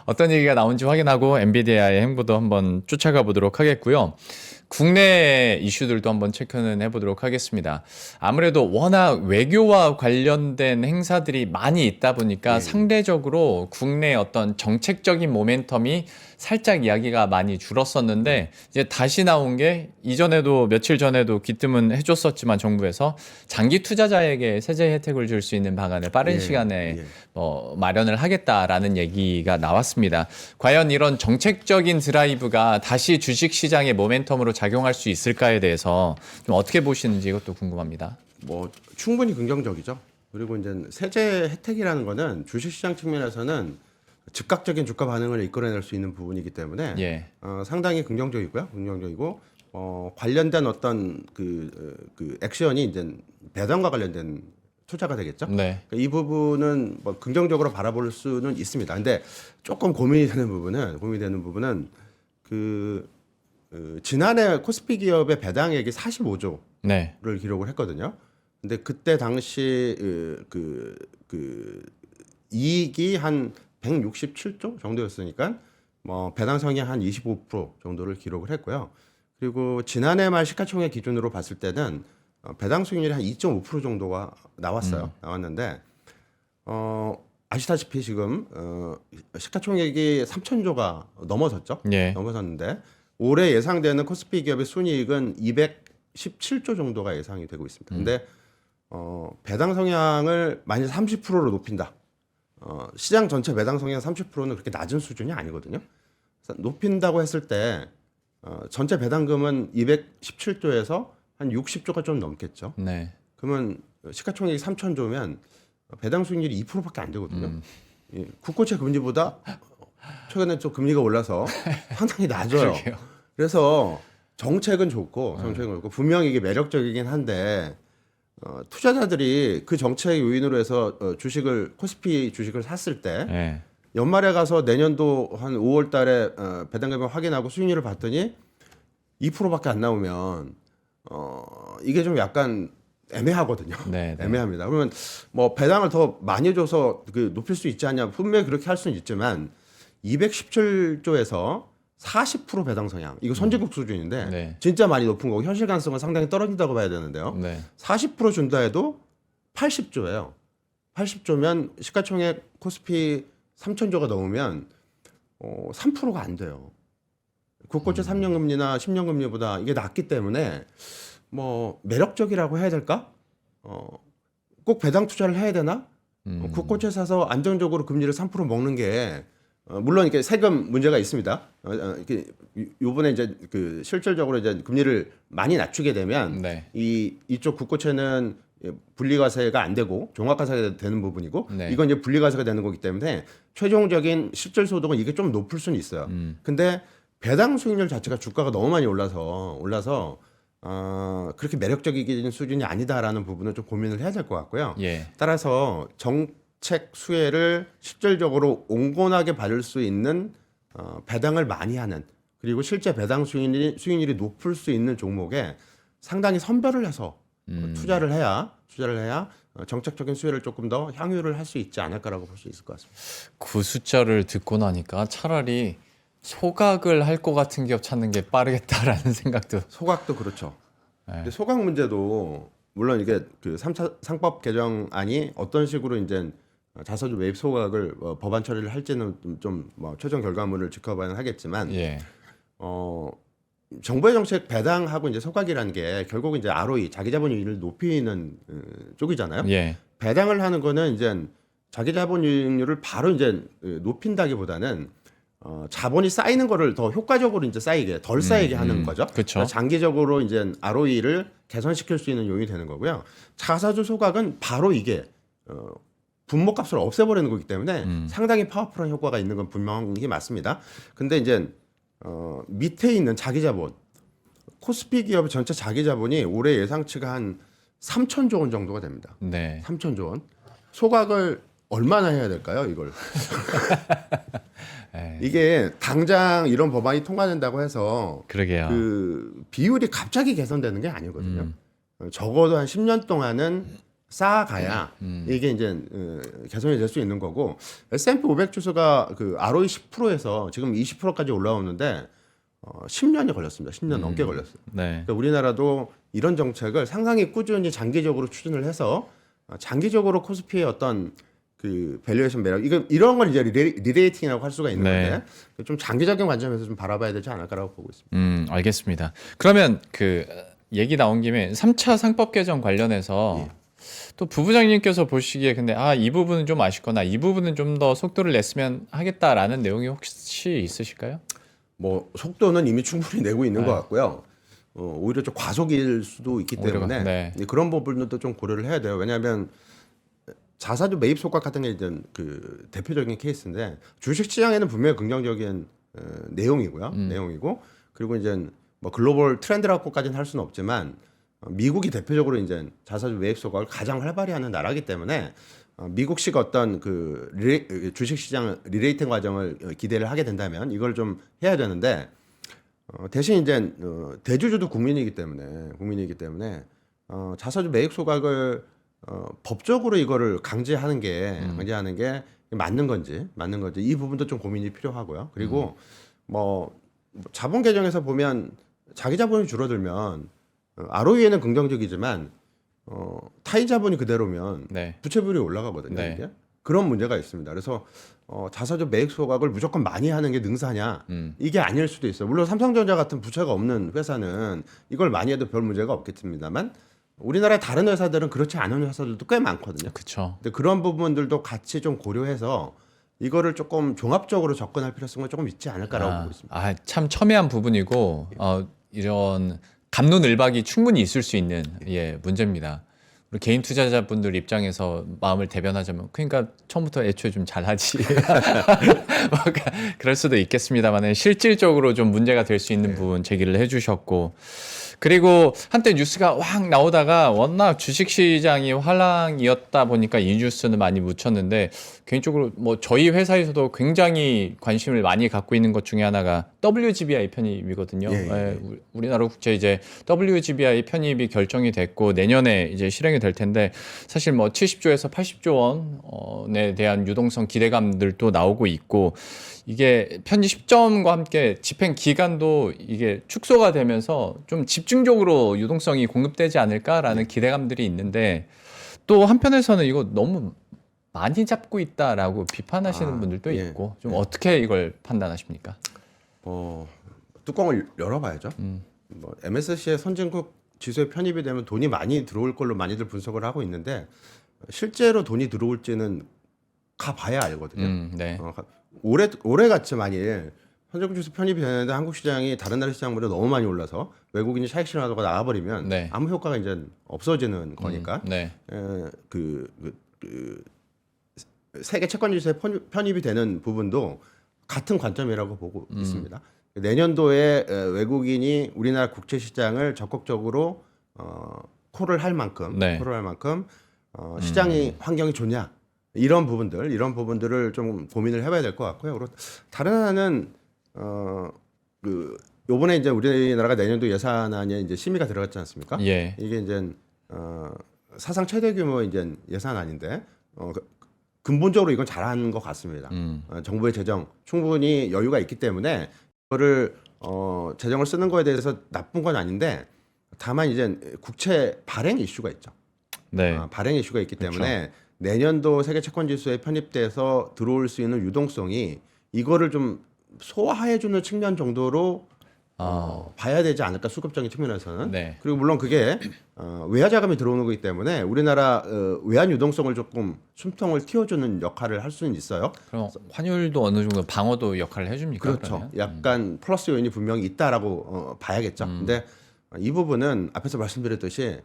어떤 얘기가 나온지 확인하고 엔비디아의 행보도 한번 쫓아가 보도록 하겠고요. 국내 이슈들도 한번 체크는 해보도록 하겠습니다. 아무래도 워낙 외교와 관련된 행사들이 많이 있다 보니까 상대적으로 국내 어떤 정책적인 모멘텀이 살짝 이야기가 많이 줄었었는데 이제 다시 나온 게 이전에도 며칠 전에도 귀뜸은 해줬었지만 정부에서 장기 투자자에게 세제 혜택을 줄 수 있는 방안을 빠른 시간에 마련을 하겠다라는 얘기가 나왔습니다. 과연 이런 정책적인 드라이브가 다시 주식시장의 모멘텀으로 작용할 수 있을까에 대해서 좀 어떻게 보시는지 이것도 궁금합니다. 뭐 충분히 긍정적이죠. 그리고 이제 세제 혜택이라는 거는 주식시장 측면에서는 즉각적인 주가 반응을 이끌어낼 수 있는 부분이기 때문에 예. 상당히 긍정적이고요. 긍정적이고 관련된 어떤 그 액션이 이제 배당과 관련된 투자가 되겠죠. 네. 그러니까 이 부분은 뭐 긍정적으로 바라볼 수는 있습니다. 근데 조금 고민이 되는 부분은 지난해 코스피 기업의 배당액이 45조를 네. 기록을 했거든요. 근데 그때 당시 이익이 한 167조 정도였으니까 뭐 배당 성향 한 25% 정도를 기록을 했고요. 그리고 지난해 말 시가총액 기준으로 봤을 때는 배당 수익률이 한 2.5% 정도가 나왔는데 아시다시피 지금 시가총액이 3천조가 넘어섰죠. 예. 넘어섰는데 올해 예상되는 코스피 기업의 순이익은 217조 정도가 예상이 되고 있습니다. 근데 배당 성향을 만약 30%로 높인다. 시장 전체 배당 성향 30%는 그렇게 낮은 수준이 아니거든요. 그래서 높인다고 했을 때 전체 배당금은 217조에서 한 60조가 좀 넘겠죠. 네. 그러면 시가총액이 3천조면 배당 수익률이 2%밖에 안 되거든요. 예, 국고채 금리보다 최근에 좀 금리가 올라서 상당히 낮아요. 그래서 정책은 좋고 분명히 이게 매력적이긴 한데 투자자들이 그 정책의 요인으로 해서 코스피 주식을 샀을 때 네. 연말에 가서 내년도 한 5월 달에 배당금을 확인하고 수익률을 봤더니 2%밖에 안 나오면 이게 좀 약간 애매하거든요. 네, 네. 애매합니다. 그러면 뭐 배당을 더 많이 줘서 높일 수 있지 않냐? 분명히 그렇게 할 수는 있지만 217조에서 40% 배당 성향 이거 선진국 수준인데 네. 진짜 많이 높은 거고 현실 가능성은 상당히 떨어진다고 봐야 되는데요. 네. 40% 준다 해도 80조예요. 80조면 시가총액 코스피 3천조가 넘으면 3%가 안 돼요. 국고채 3년 금리나 10년 금리보다 이게 낮기 때문에 뭐 매력적이라고 해야 될까? 꼭 배당 투자를 해야 되나? 국고채 사서 안정적으로 금리를 3% 먹는 게 물론 이렇게 세금 문제가 있습니다. 요번에 이제 실질적으로 이제 금리를 많이 낮추게 되면 네. 이쪽 국고채는 분리과세가 안 되고 종합과세가 되는 부분이고 네. 이건 이제 분리과세가 되는 거기 때문에 최종적인 실질 소득은 이게 좀 높을 수는 있어요. 근데 배당 수익률 자체가 주가가 너무 많이 올라서 그렇게 매력적인 수준이 아니다라는 부분은 좀 고민을 해야 될 것 같고요. 예. 따라서 정책 수혜를 실질적으로 온건하게 받을 수 있는 배당을 많이 하는 그리고 실제 배당 수익률이 높을 수 있는 종목에 상당히 선별을 해서 투자를 해야 정책적인 수혜를 조금 더 향유를 할 수 있지 않을까라고 볼 수 있을 것 같습니다. 그 숫자를 듣고 나니까 차라리 소각을 할 것 같은 기업 찾는 게 빠르겠다라는 생각도. 소각도 그렇죠. 네. 근데 소각 문제도 물론 이게 3차 상법 개정안이 어떤 식으로 이제 자사주 매입 소각을 법안 처리를 할지는 좀 최종 결과물을 지켜봐야 하겠지만 예. 정부의 정책 배당하고 이제 소각이라는 게 결국 이제 ROE 자기 자본율을 높이는 쪽이잖아요. 예. 배당을 하는 거는 이제 자기 자본이익률을 바로 이제 높인다기보다는 자본이 쌓이는 거를 더 효과적으로 이제 쌓이게 덜 쌓이게 하는 거죠. 그쵸. 장기적으로 이제 ROE를 개선시킬 수 있는 요인이 되는 거고요. 자사주 소각은 바로 이게 분모값을 없애버리는 거기 때문에 상당히 파워풀한 효과가 있는 건 분명히 맞습니다. 근데 이제 밑에 있는 자기 자본, 코스피 기업의 전체 자기 자본이 올해 예상치가 한 3천조 원 정도가 됩니다. 네. 3천조 원. 소각을 얼마나 해야 될까요, 이걸? 이게 당장 이런 법안이 통과된다고 해서 그러게요. 그 비율이 갑자기 개선되는 게 아니거든요. 적어도 한 10년 동안은 쌓아가야 이게 이제 개선이 될 수 있는 거고 S&P 500 지수가 그 ROE 10%에서 지금 20%까지 올라오는데 10년이 걸렸습니다. 10년 넘게 걸렸어요. 네. 그러니까 우리나라도 이런 정책을 상당히 꾸준히 장기적으로 추진을 해서 장기적으로 코스피의 어떤 그 밸류에이션 매력 이런 걸 이제 리레이팅이라고 할 수가 있는 네. 건데 좀 장기적인 관점에서 좀 바라봐야 되지 않을까라고 보고 있습니다. 알겠습니다. 그러면 그 얘기 나온 김에 3차 상법 개정 관련해서 또 부부장님께서 보시기에 근데 이 부분은 좀 아쉽거나 이 부분은 좀 더 속도를 냈으면 하겠다라는 내용이 혹시 있으실까요? 뭐 속도는 이미 충분히 내고 있는 것 같고요. 오히려 좀 과속일 수도 있기 때문에 네. 그런 부분도 좀 고려를 해야 돼요. 왜냐하면 자사주 매입 소각 같은 게 이제 그 대표적인 케이스인데 주식시장에는 분명히 긍정적인 내용이고요. 내용이고 그리고 이제 뭐 글로벌 트렌드라고까지는 할 수는 없지만 미국이 대표적으로 이제 자사주 매입 소각을 가장 활발히 하는 나라이기 때문에 미국식 어떤 그 주식시장 리레이팅 과정을 기대를 하게 된다면 이걸 좀 해야 되는데 대신 이제 대주주도 국민이기 때문에 자사주 매입 소각을 법적으로 이거를 강제하는 게 맞는 건지 이 부분도 좀 고민이 필요하고요. 그리고 뭐 자본 개정에서 보면 자기 자본이 줄어들면 ROE에는 긍정적이지만 타이 자본이 그대로면 네. 부채 비율이 올라가거든요. 네. 이게 그런 문제가 있습니다. 그래서 자사주 매입 소각을 무조건 많이 하는 게 능사냐 이게 아닐 수도 있어요. 물론 삼성전자 같은 부채가 없는 회사는 이걸 많이 해도 별 문제가 없겠습니다만 우리나라의 다른 회사들은 그렇지 않은 회사들도 꽤 많거든요. 그렇죠. 근데 그런 부분들도 같이 좀 고려해서 이거를 조금 종합적으로 접근할 필요성은 조금 있지 않을까라고 보고 있습니다. 참 첨예한 부분이고 이런 갑론을박이 충분히 있을 수 있는 문제입니다. 우리 개인 투자자분들 입장에서 마음을 대변하자면 그러니까 처음부터 애초에 좀 잘하지 그럴 수도 있겠습니다만 실질적으로 좀 문제가 될 수 있는 부분 제기를 해주셨고 그리고 한때 뉴스가 확 나오다가 워낙 주식시장이 화랑이었다 보니까 이 뉴스는 많이 묻혔는데 개인적으로 뭐 저희 회사에서도 굉장히 관심을 많이 갖고 있는 것 중에 하나가 WGBI 편입이거든요. 우리나라 국제 이제 WGBI 편입이 결정이 됐고 내년에 이제 실행이 될 텐데 사실 뭐 70조에서 80조 원에 대한 유동성 기대감들도 나오고 있고 이게 편입 시점과 함께 집행 기간도 이게 축소가 되면서 좀 집중적으로 유동성이 공급되지 않을까라는 기대감들이 있는데 또 한편에서는 이거 너무 많이 잡고 있다라고 비판하시는 분들도 있고 좀 어떻게 이걸 판단하십니까? 뚜껑을 열어봐야죠. 뭐 MSCI의 선진국 지수에 편입이 되면 돈이 많이 들어올 걸로 많이들 분석을 하고 있는데 실제로 돈이 들어올지는 가봐야 알거든요. 네. 올해 같이 만일 선진국 지수 편입이 되는데 한국 시장이 다른 나라 시장보다 너무 많이 올라서 외국인이 차익 실현하다가 나가버리면 아무 효과가 이제 없어지는 거니까 세계 채권 지수에 편입이 되는 부분도 같은 관점이라고 보고 있습니다. 내년도에 외국인이 우리나라 국채 시장을 적극적으로 콜을 할 만큼 시장이 환경이 좋냐 이런 부분들을 좀 고민을 해봐야 될 것 같고요. 그리고 다른 하나는 요번에 이제 우리나라가 내년도 예산안에 이제 심의가 들어갔지 않습니까? 이게 이제 사상 최대 규모 이제 예산안인데 근본적으로 이건 잘한 것 같습니다. 정부의 재정 충분히 여유가 있기 때문에 이거를 재정을 쓰는 거에 대해서 나쁜 건 아닌데 다만 이제 국채 발행 이슈가 있죠. 발행 이슈가 있기 때문에 내년도 세계 채권 지수에 편입돼서 들어올 수 있는 유동성이 이거를 좀 소화해주는 측면 정도로 봐야 되지 않을까 수급적인 측면에서는. 네. 그리고 물론 그게 외화 자금이 들어오는 거기 때문에 우리나라 외환 유동성을 조금 숨통을 틔워주는 역할을 할 수는 있어요. 그럼 환율도 어느 정도 방어도 역할을 해줍니까? 그렇죠. 그러면? 약간 플러스 요인이 분명히 있다라고 봐야겠죠. 근데 이 부분은 앞에서 말씀드렸듯이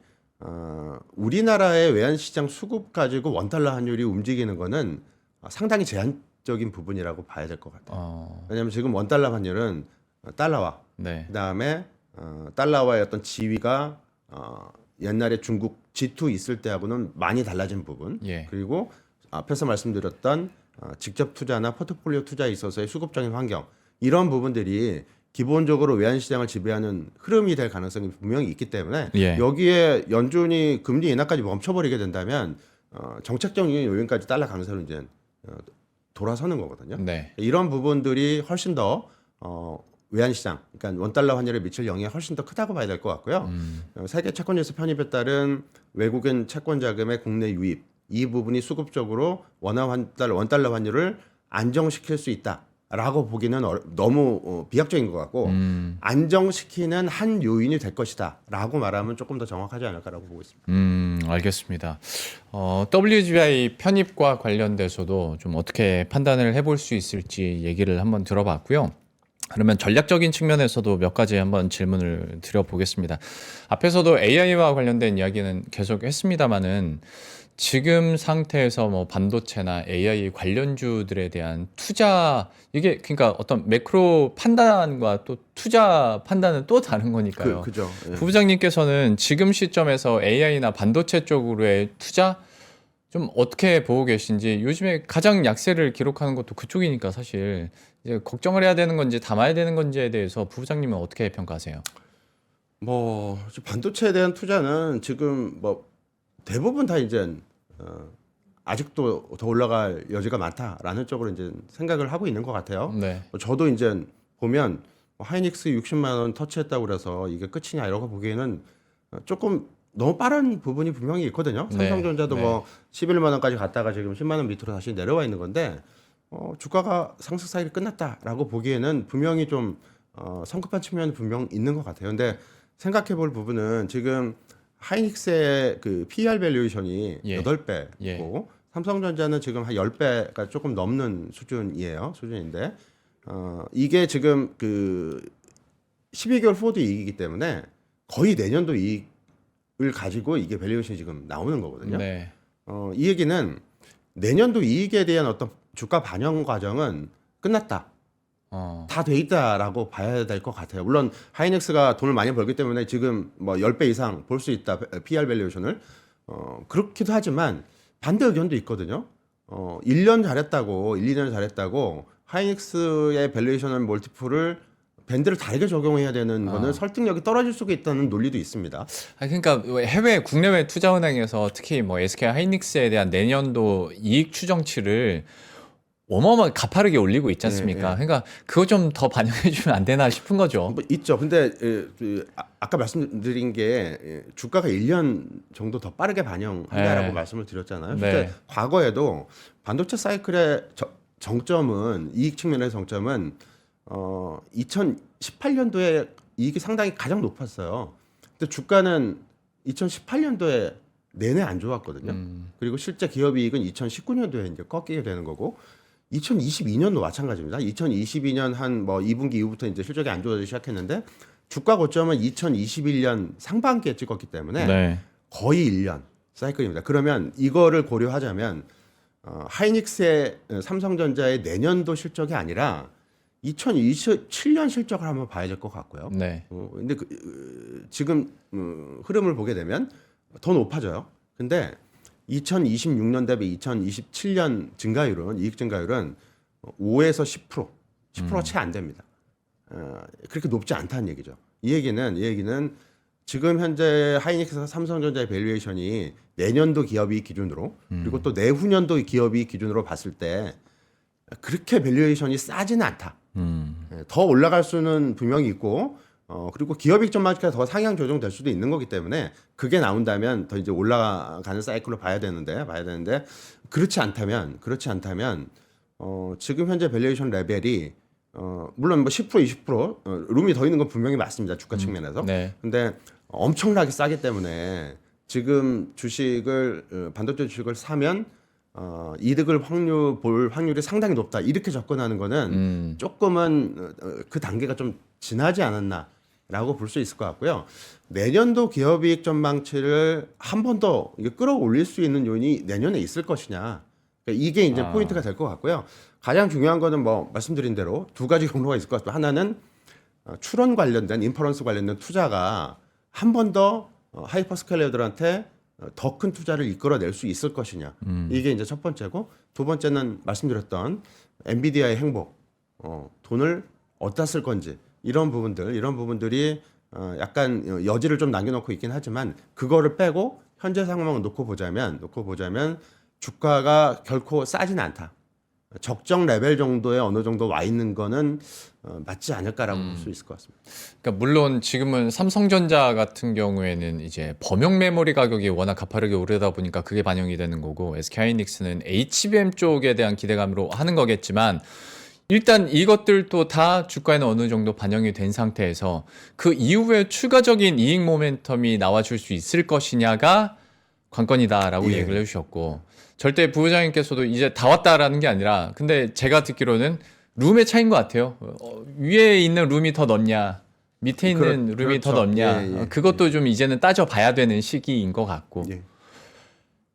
우리나라의 외환 시장 수급 가지고 원달러 환율이 움직이는 거는 상당히 제한적인 부분이라고 봐야 될 것 같아요. 왜냐하면 지금 원달러 환율은 달러화, 네. 그다음에 달러와의 어떤 지위가 옛날에 중국 G2 있을 때하고는 많이 달라진 부분, 예. 그리고 앞에서 말씀드렸던 직접 투자나 포트폴리오 투자에 있어서의 수급적인 환경, 이런 부분들이 기본적으로 외환 시장을 지배하는 흐름이 될 가능성이 분명히 있기 때문에 예. 여기에 연준이 금리 인하까지 멈춰버리게 된다면 정책적인 요인까지 달러 강세로 이제 돌아서는 거거든요. 네. 이런 부분들이 훨씬 더 외환 시장, 그러니까 원달러 환율에 미칠 영향이 훨씬 더 크다고 봐야 될 것 같고요. 세계 채권지수 편입에 따른 외국인 채권 자금의 국내 유입, 이 부분이 수급적으로 원달러 환율을 안정시킬 수 있다라고 보기는 너무 비약적인 것 같고 안정시키는 한 요인이 될 것이다라고 말하면 조금 더 정확하지 않을까라고 보고 있습니다. 알겠습니다. WGI 편입과 관련돼서도 좀 어떻게 판단을 해볼 수 있을지 얘기를 한번 들어봤고요. 그러면 전략적인 측면에서도 몇 가지 한번 질문을 드려보겠습니다. 앞에서도 AI와 관련된 이야기는 계속 했습니다만은 지금 상태에서 뭐 반도체나 AI 관련주들에 대한 투자, 이게 그러니까 어떤 매크로 판단과 또 투자 판단은 또 다른 거니까요. 그죠. 예. 부부장님께서는 지금 시점에서 AI나 반도체 쪽으로의 투자 좀 어떻게 보고 계신지, 요즘에 가장 약세를 기록하는 것도 그쪽이니까 사실 이제 걱정을 해야 되는 건지 담아야 되는 건지에 대해서 부부장님은 어떻게 평가하세요? 뭐 반도체에 대한 투자는 지금 뭐 대부분 다 이제 아직도 더 올라갈 여지가 많다라는 쪽으로 이제 생각을 하고 있는 것 같아요. 네. 저도 이제 보면 하이닉스 60만 원 터치했다고 그래서 이게 끝이냐 이런 거 보기에는 조금 너무 빠른 부분이 분명히 있거든요. 네. 삼성전자도 네. 뭐 11만 원까지 갔다가 지금 10만 원 밑으로 다시 내려와 있는 건데 주가가 상승 사이클이 끝났다라고 보기에는 분명히 좀 성급한 측면이 분명 있는 것 같아요. 근데 생각해 볼 부분은 지금 하이닉스의 그 PER 밸류에이션이 예. 8배고 예. 삼성전자는 지금 한 10배가 조금 넘는 수준인데 이게 지금 그 12개월 포워드 이익이기 때문에 거의 내년도 이익을 가지고 이게 밸류에이션이 지금 나오는 거거든요. 네. 이 얘기는 내년도 이익에 대한 어떤 주가 반영 과정은 끝났다. 다 돼 있다라고 봐야 될 것 같아요. 물론 하이닉스가 돈을 많이 벌기 때문에 지금 뭐 10배 이상 볼 수 있다. PR 밸류에이션을. 그렇기도 하지만 반대 의견도 있거든요. 1년 잘했다고, 1, 2년 잘했다고 하이닉스의 밸류에이션 멀티플을 밴드를 다르게 적용해야 되는 거는 설득력이 떨어질 수가 있다는 논리도 있습니다. 그러니까 국내외 투자은행에서 특히 뭐 SK 하이닉스에 대한 내년도 이익 추정치를 어마어마하게 가파르게 올리고 있지 않습니까? 예. 그러니까 그거 좀 더 반영해 주면 안 되나 싶은 거죠. 뭐 있죠. 근데 아까 말씀드린 게 주가가 1년 정도 더 빠르게 반영한다라고 네. 말씀을 드렸잖아요. 네. 근데 과거에도 반도체 사이클의 정점은, 이익 측면의 정점은 2018년도에 이익이 상당히 가장 높았어요. 근데 주가는 2018년도에 내내 안 좋았거든요. 그리고 실제 기업 이익은 2019년도에 이제 꺾이게 되는 거고, 2022년도 마찬가지입니다. 2022년 한 뭐 2분기 이후부터 이제 실적이 안 좋아지기 시작했는데 주가 고점은 2021년 상반기에 찍었기 때문에 네. 거의 1년 사이클입니다. 그러면 이거를 고려하자면 하이닉스의 삼성전자의 내년도 실적이 아니라 2027년 실적을 한번 봐야 될 것 같고요. 네. 근데 지금 흐름을 보게 되면 더 높아져요. 근데 2026년 대비 2027년 증가율은, 이익 증가율은 5에서 10%, 채 안 됩니다. 그렇게 높지 않다는 얘기죠. 이 얘기는 지금 현재 하이닉스와 삼성전자의 밸류에이션이 내년도 기업이익 기준으로 그리고 또 내후년도 기업이익 기준으로 봤을 때 그렇게 밸류에이션이 싸지는 않다. 더 올라갈 수는 분명히 있고 그리고 기업이익 전망치가 더 상향 조정될 수도 있는 거기 때문에 그게 나온다면 더 이제 올라가는 사이클로 봐야 되는데 그렇지 않다면 지금 현재 밸류에이션 레벨이 물론 뭐 10% 20% 룸이 더 있는 건 분명히 맞습니다. 주가 측면에서. 네. 근데 엄청나게 싸기 때문에 지금 주식을 반도체 주식을 사면 이득을 볼 확률이 상당히 높다. 이렇게 접근하는 거는 조금은 그 단계가 좀 지나지 않았나라고 볼 수 있을 것 같고요. 내년도 기업이익 전망치를 한 번 더 끌어올릴 수 있는 요인이 내년에 있을 것이냐. 그러니까 이게 이제 포인트가 될 것 같고요. 가장 중요한 거는 뭐 말씀드린 대로 두 가지 경로가 있을 것 같습니다. 하나는 추론 관련된 인퍼런스 관련된 투자가 한 번 더 하이퍼스케일러들한테 더 큰 투자를 이끌어낼 수 있을 것이냐. 이게 이제 첫 번째고, 두 번째는 말씀드렸던 엔비디아의 행복, 돈을 어디다 쓸 건지 이런 부분들이 약간 여지를 좀 남겨놓고 있긴 하지만 그거를 빼고 현재 상황을 놓고 보자면 주가가 결코 싸지는 않다. 적정 레벨 정도에 어느 정도 와 있는 거는 맞지 않을까라고 볼 수 있을 것 같습니다. 그러니까 물론 지금은 삼성전자 같은 경우에는 이제 범용 메모리 가격이 워낙 가파르게 오르다 보니까 그게 반영이 되는 거고, SK하이닉스는 HBM 쪽에 대한 기대감으로 하는 거겠지만, 일단 이것들도 다 주가에는 어느 정도 반영이 된 상태에서 그 이후에 추가적인 이익 모멘텀이 나와줄 수 있을 것이냐가 관건이다라고 예. 얘기를 해주셨고, 절대 부회장님께서도 이제 다 왔다라는 게 아니라, 근데 제가 듣기로는 룸의 차이인 것 같아요. 위에 있는 룸이 더 넓냐, 밑에 있는 룸이 그렇죠. 더 넓냐, 그것도 좀 이제는 따져봐야 되는 시기인 것 같고. 예.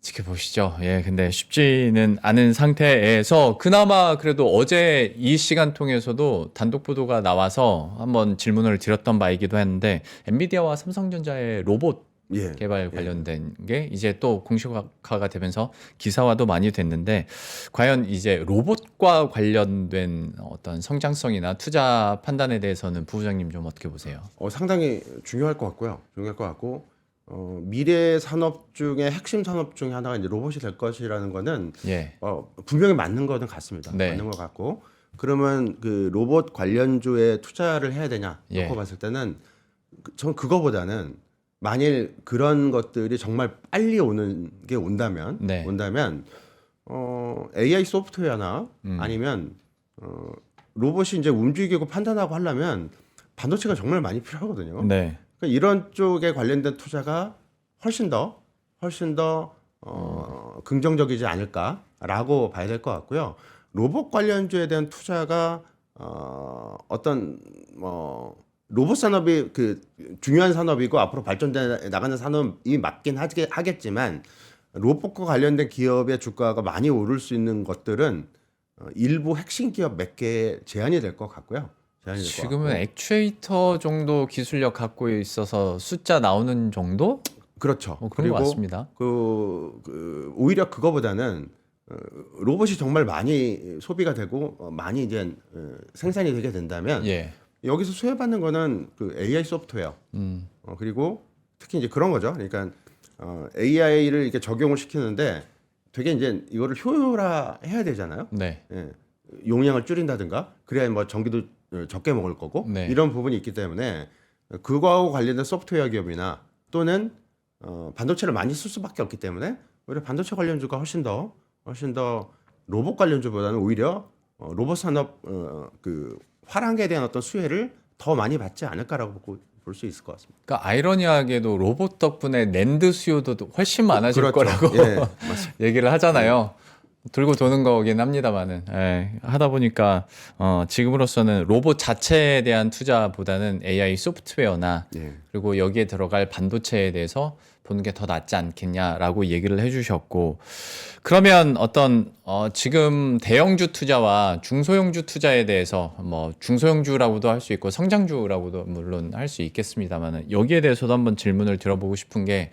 지켜보시죠. 예, 근데 쉽지는 않은 상태에서 그나마 그래도 어제 이 시간 통해서도 단독 보도가 나와서 한번 질문을 드렸던 바이기도 했는데, 엔비디아와 삼성전자의 로봇 예. 개발 관련된 게 이제 또 공식화가 되면서 기사화도 많이 됐는데, 과연 이제 로봇과 관련된 어떤 성장성이나 투자 판단에 대해서는 부부장님 좀 어떻게 보세요? 상당히 중요할 것 같고요. 미래 산업 중에 핵심 산업 중에 하나가 이제 로봇이 될 것이라는 거는 예. 분명히 맞는 거는 같습니다. 네. 맞는 것 같고, 그러면 그 로봇 관련주에 투자를 해야 되냐 예. 놓고 봤을 때는 전 그거보다는 만일 그런 것들이 정말 빨리 온다면 네. AI 소프트웨어나 아니면 로봇이 이제 움직이고 판단하고 하려면 반도체가 정말 많이 필요하거든요. 네. 그러니까 이런 쪽에 관련된 투자가 훨씬 더 긍정적이지 않을까라고 봐야 될 것 같고요. 로봇 관련주에 대한 투자가 어떤 로봇 산업이 그 중요한 산업이고 앞으로 발전돼 나가는 산업이 맞긴 하겠지만, 로봇과 관련된 기업의 주가가 많이 오를 수 있는 것들은 일부 핵심 기업 몇 개에 제한이 될 것 같고요. 지금은 액추에이터 정도 기술력 갖고 있어서 숫자 나오는 정도? 그렇죠. 그런 것 같습니다. 오히려 그거보다는 로봇이 정말 많이 소비가 되고 많이 이제 생산이 되게 된다면, 예. 여기서 수혜받는 거는 그 AI 소프트웨어. 그리고 특히 이제 그런 거죠. 그러니까 AI를 이렇게 적용을 시키는데 되게 이제 이거를 효율화해야 되잖아요. 네. 예. 용량을 줄인다든가, 그래야 뭐 전기도 적게 먹을 거고, 네. 이런 부분이 있기 때문에 그거하고 관련된 소프트웨어 기업이나 또는 반도체를 많이 쓸 수밖에 없기 때문에 오히려 반도체 관련주가 훨씬 더 로봇 관련주보다는 오히려 로봇 산업 그 화랑에 대한 어떤 수혜를 더 많이 받지 않을까라고 볼 수 있을 것 같습니다. 그러니까 아이러니하게도 로봇 덕분에 낸드 수요도 훨씬 많아질 그렇죠. 거라고 예, 얘기를 하잖아요. 들고 도는 거긴 합니다만은, 하다 보니까 지금으로서는 로봇 자체에 대한 투자보다는 AI 소프트웨어나 예. 그리고 여기에 들어갈 반도체에 대해서 보는 게 더 낫지 않겠냐라고 얘기를 해주셨고, 그러면 어떤 지금 대형주 투자와 중소형주 투자에 대해서 뭐 중소형주라고도 할 수 있고 성장주라고도 물론 할 수 있겠습니다만은, 여기에 대해서도 한번 질문을 드려보고 싶은 게,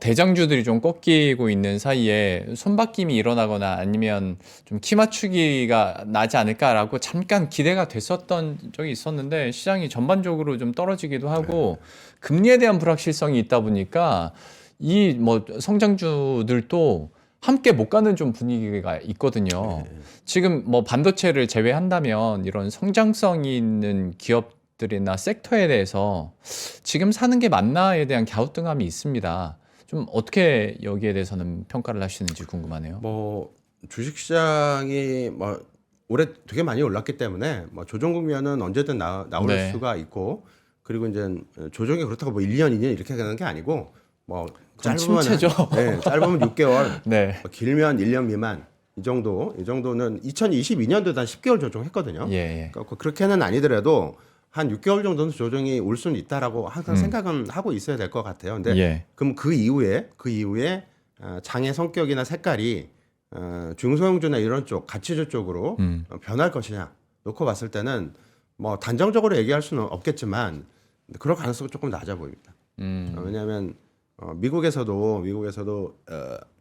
대장주들이 좀 꺾이고 있는 사이에 손바뀜이 일어나거나 아니면 좀 키 맞추기가 나지 않을까라고 잠깐 기대가 됐었던 적이 있었는데, 시장이 전반적으로 좀 떨어지기도 하고 금리에 대한 불확실성이 있다 보니까 이 뭐 성장주들도 함께 못 가는 좀 분위기가 있거든요. 지금 뭐 반도체를 제외한다면 이런 성장성이 있는 기업들이나 섹터에 대해서 지금 사는 게 맞나에 대한 갸우뚱함이 있습니다. 좀 어떻게 여기에 대해서는 평가를 하시는지 궁금하네요. 뭐 주식시장이 뭐 올해 되게 많이 올랐기 때문에 뭐 조정 국면은 언제든 나올 네. 수가 있고 그리고 이제 조정이 그렇다고 뭐 1년, 2년 이렇게 가는 게 아니고 뭐 그럼 짧으면 침체죠. 네, 짧으면 6개월, 네. 뭐 길면 1년 미만 이 정도는 2022년도에 한 10개월 조정했거든요. 예, 예. 그러니까 그렇게는 아니더라도 한 6개월 정도는 조정이 올 수는 있다라고 항상 생각은 하고 있어야 될 것 같아요. 근데 예. 그럼 그 이후에 장의 성격이나 색깔이 중소형주나 이런 쪽 가치주 쪽으로 변할 것이냐 놓고 봤을 때는 뭐 단정적으로 얘기할 수는 없겠지만 그럴 가능성이 조금 낮아 보입니다. 왜냐하면 미국에서도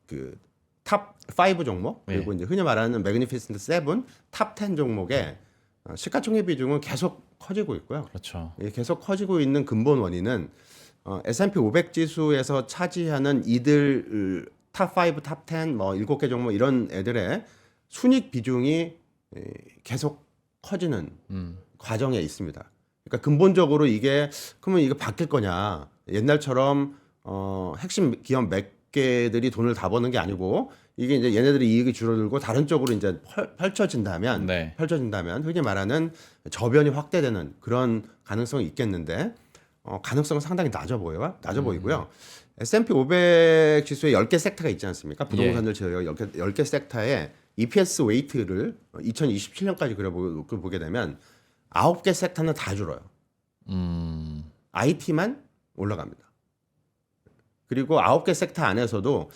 그 탑 5 종목 그리고 이제 흔히 말하는 매그니피센트 7, 탑 10 종목의 시가총액 비중은 계속 커지고 있고요. 그렇죠. 계속 커지고 있는 근본 원인은 S&P 500 지수에서 차지하는 이들 탑 5, 탑 10, 뭐 7개 종목 이런 애들의 순익 비중이 계속 커지는 과정에 있습니다. 그러니까 근본적으로 그러면 이거 바뀔 거냐? 옛날처럼 핵심 기업 몇 개들이 돈을 다 버는 게 아니고 이게 이제 얘네들이 이익이 줄어들고 다른 쪽으로 이제 펼쳐진다면 흔히 말하는 저변이 확대되는 그런 가능성이 있겠는데 가능성은 상당히 낮아 보이고요. S&P 500 지수에 10개 섹터가 있지 않습니까? 부동산을 제외 10개 섹터에 EPS 웨이트를 2027년까지 보게 되면 9개 섹터는 다 줄어요. IT만 올라갑니다. 그리고 9개 섹터 안에서도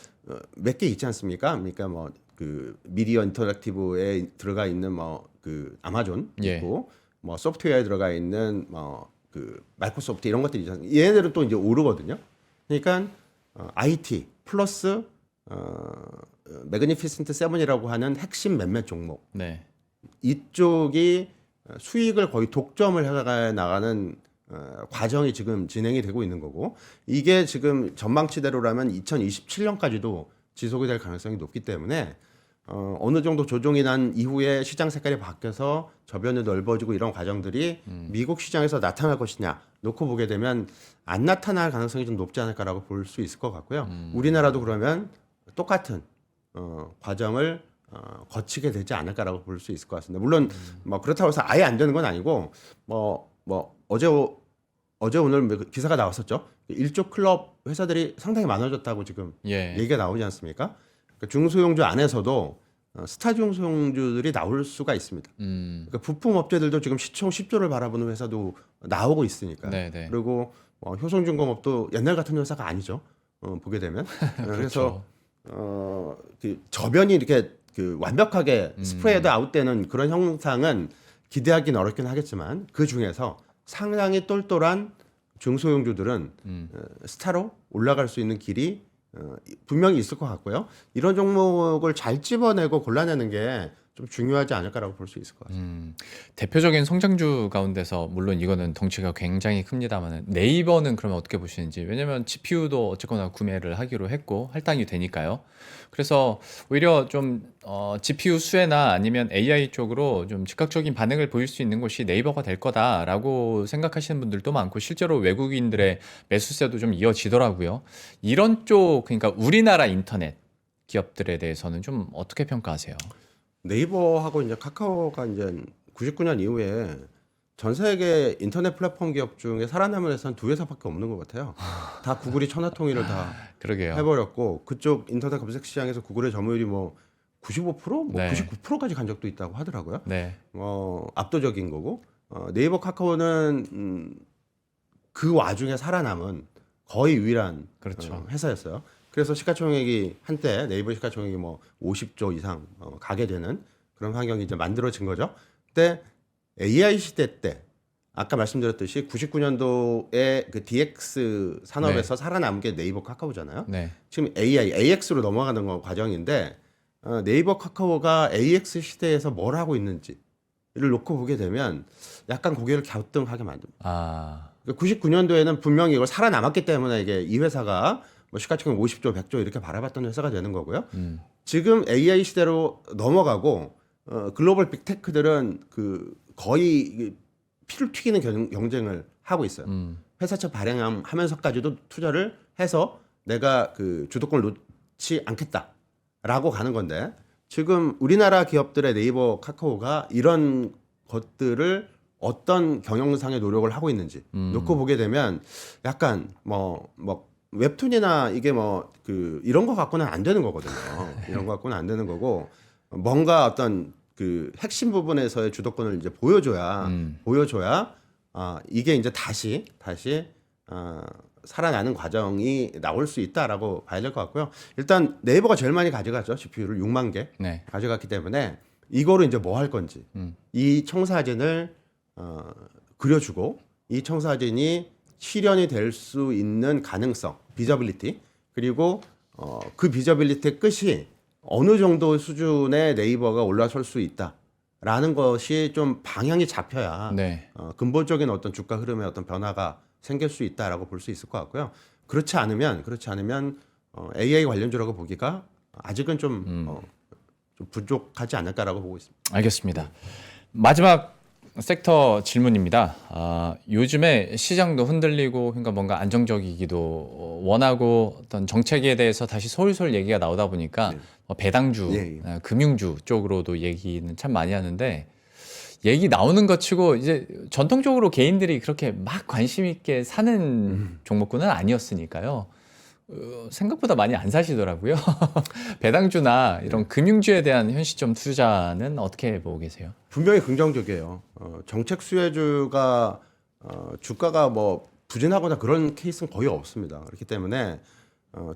몇 개 있지 않습니까? 그러니까 뭐 그 미디어 인터랙티브에 들어가 있는 뭐 그 아마존 있고 뭐 소프트웨어에 들어가 있는 뭐 그 마이크로소프트 이런 것들이 있잖아요. 얘네들은 또 이제 오르거든요. 그러니까 IT 플러스 매그니피센트 7이라고 하는 핵심 몇몇 종목 이쪽이 수익을 거의 독점을 해 나가는 과정이 지금 진행이 되고 있는 거고 이게 지금 전망치대로라면 2027년까지도 지속이 될 가능성이 높기 때문에 어느 정도 조정이 난 이후에 시장 색깔이 바뀌어서 저변이 넓어지고 이런 과정들이 미국 시장에서 나타날 것이냐 놓고 보게 되면 안 나타날 가능성이 좀 높지 않을까라고 볼 수 있을 것 같고요. 우리나라도 그러면 똑같은 과정을 거치게 되지 않을까라고 볼 수 있을 것 같습니다. 물론 뭐 그렇다고 해서 아예 안 되는 건 아니고 뭐 어제 오늘 기사가 나왔었죠. 일조 클럽 회사들이 상당히 많아졌다고 지금 얘기가 나오지 않습니까? 그러니까 중소형주 안에서도 스타 중소형주들이 나올 수가 있습니다. 그러니까 부품 업체들도 지금 시총 10조를 바라보는 회사도 나오고 있으니까. 그리고 효성중공업도 옛날 같은 회사가 아니죠. 보게 되면. 그래서 그 저변이 이렇게 그 완벽하게 스프레드 아웃되는 그런 형상은 기대하기는 어렵긴 하겠지만 그 중에서 상당히 똘똘한 중소형주들은 스타로 올라갈 수 있는 길이 분명히 있을 것 같고요. 이런 종목을 잘 집어내고 골라내는 게 좀 중요하지 않을까라고 볼 수 있을 것 같습니다. 대표적인 성장주 가운데서 물론 이거는 덩치가 굉장히 큽니다만 네이버는 그러면 어떻게 보시는지 왜냐면 GPU도 어쨌거나 구매를 하기로 했고 할당이 되니까요. 그래서 오히려 좀 GPU 수혜나 아니면 AI 쪽으로 좀 즉각적인 반응을 보일 수 있는 곳이 네이버가 될 거다라고 생각하시는 분들도 많고 실제로 외국인들의 매수세도 좀 이어지더라고요. 이런 쪽 그러니까 우리나라 인터넷 기업들에 대해서는 좀 어떻게 평가하세요? 네이버하고 이제 카카오가 이제 99년 이후에 전 세계 인터넷 플랫폼 기업 중에 살아남은 회사는 두 회사밖에 없는 것 같아요. 다 구글이 천하통일을 다 해버렸고 그쪽 인터넷 검색 시장에서 구글의 점유율이 뭐 95%, 99%까지 간 적도 있다고 하더라고요. 압도적인 거고 네이버 카카오는 그 와중에 살아남은 거의 유일한 회사였어요. 그래서 시가총액이 한때 네이버 시가총액이 뭐 50조 이상 가게 되는 그런 환경이 이제 만들어진 거죠. 그때 AI 시대 때 아까 말씀드렸듯이 99년도에 그 DX 산업에서 살아남은 게 네이버 카카오잖아요. 지금 AX로 넘어가는 건 과정인데 네이버 카카오가 AX 시대에서 뭘 하고 있는지를 놓고 보게 되면 약간 고개를 갸우뚱하게 만듭니다. 99년도에는 분명히 이걸 살아남았기 때문에 이게 이 회사가 뭐 시가총액 50조, 100조 이렇게 바라봤던 회사가 되는 거고요. 지금 AI 시대로 넘어가고 글로벌 빅테크들은 그 거의 피를 튀기는 경쟁을 하고 있어요. 회사채 발행하면서까지도 투자를 해서 내가 그 주도권을 놓지 않겠다라고 가는 건데 지금 우리나라 기업들의 네이버, 카카오가 이런 것들을 어떤 경영상의 노력을 하고 있는지 놓고 보게 되면 약간 뭐 웹툰이나 이게 이런 거 갖고는 안 되는 거거든요. 이런 거 갖고는 안 되는 거고 뭔가 어떤 그 핵심 부분에서의 주도권을 이제 보여줘야 이게 이제 다시 살아나는 과정이 나올 수 있다라고 봐야 될 것 같고요. 일단 네이버가 제일 많이 가져갔죠. GPU를 6만 개 가져갔기 때문에 이거를 이제 뭐 할 건지 이 청사진을 그려주고 이 청사진이 실현이 될 수 있는 가능성, 비저빌리티 그리고 그 비저빌리티의 끝이 어느 정도 수준의 네이버가 올라설 수 있다라는 것이 좀 방향이 잡혀야 근본적인 어떤 주가 흐름의 어떤 변화가 생길 수 있다라고 볼 수 있을 것 같고요. 그렇지 않으면 AI 관련주라고 보기가 아직은 좀 부족하지 않을까라고 보고 있습니다. 알겠습니다. 마지막 섹터 질문입니다. 요즘에 시장도 흔들리고 그러니까 뭔가 안정적이기도 원하고 어떤 정책에 대해서 다시 솔솔 얘기가 나오다 보니까 배당주, 금융주 쪽으로도 얘기는 참 많이 하는데 얘기 나오는 것 치고 이제 전통적으로 개인들이 그렇게 막 관심 있게 사는 종목군은 아니었으니까요. 생각보다 많이 안 사시더라고요. 배당주나 이런 금융주에 대한 현 시점 투자는 어떻게 보고 계세요? 분명히 긍정적이에요. 정책 수혜주가 주가가 뭐 부진하거나 그런 케이스는 거의 없습니다. 그렇기 때문에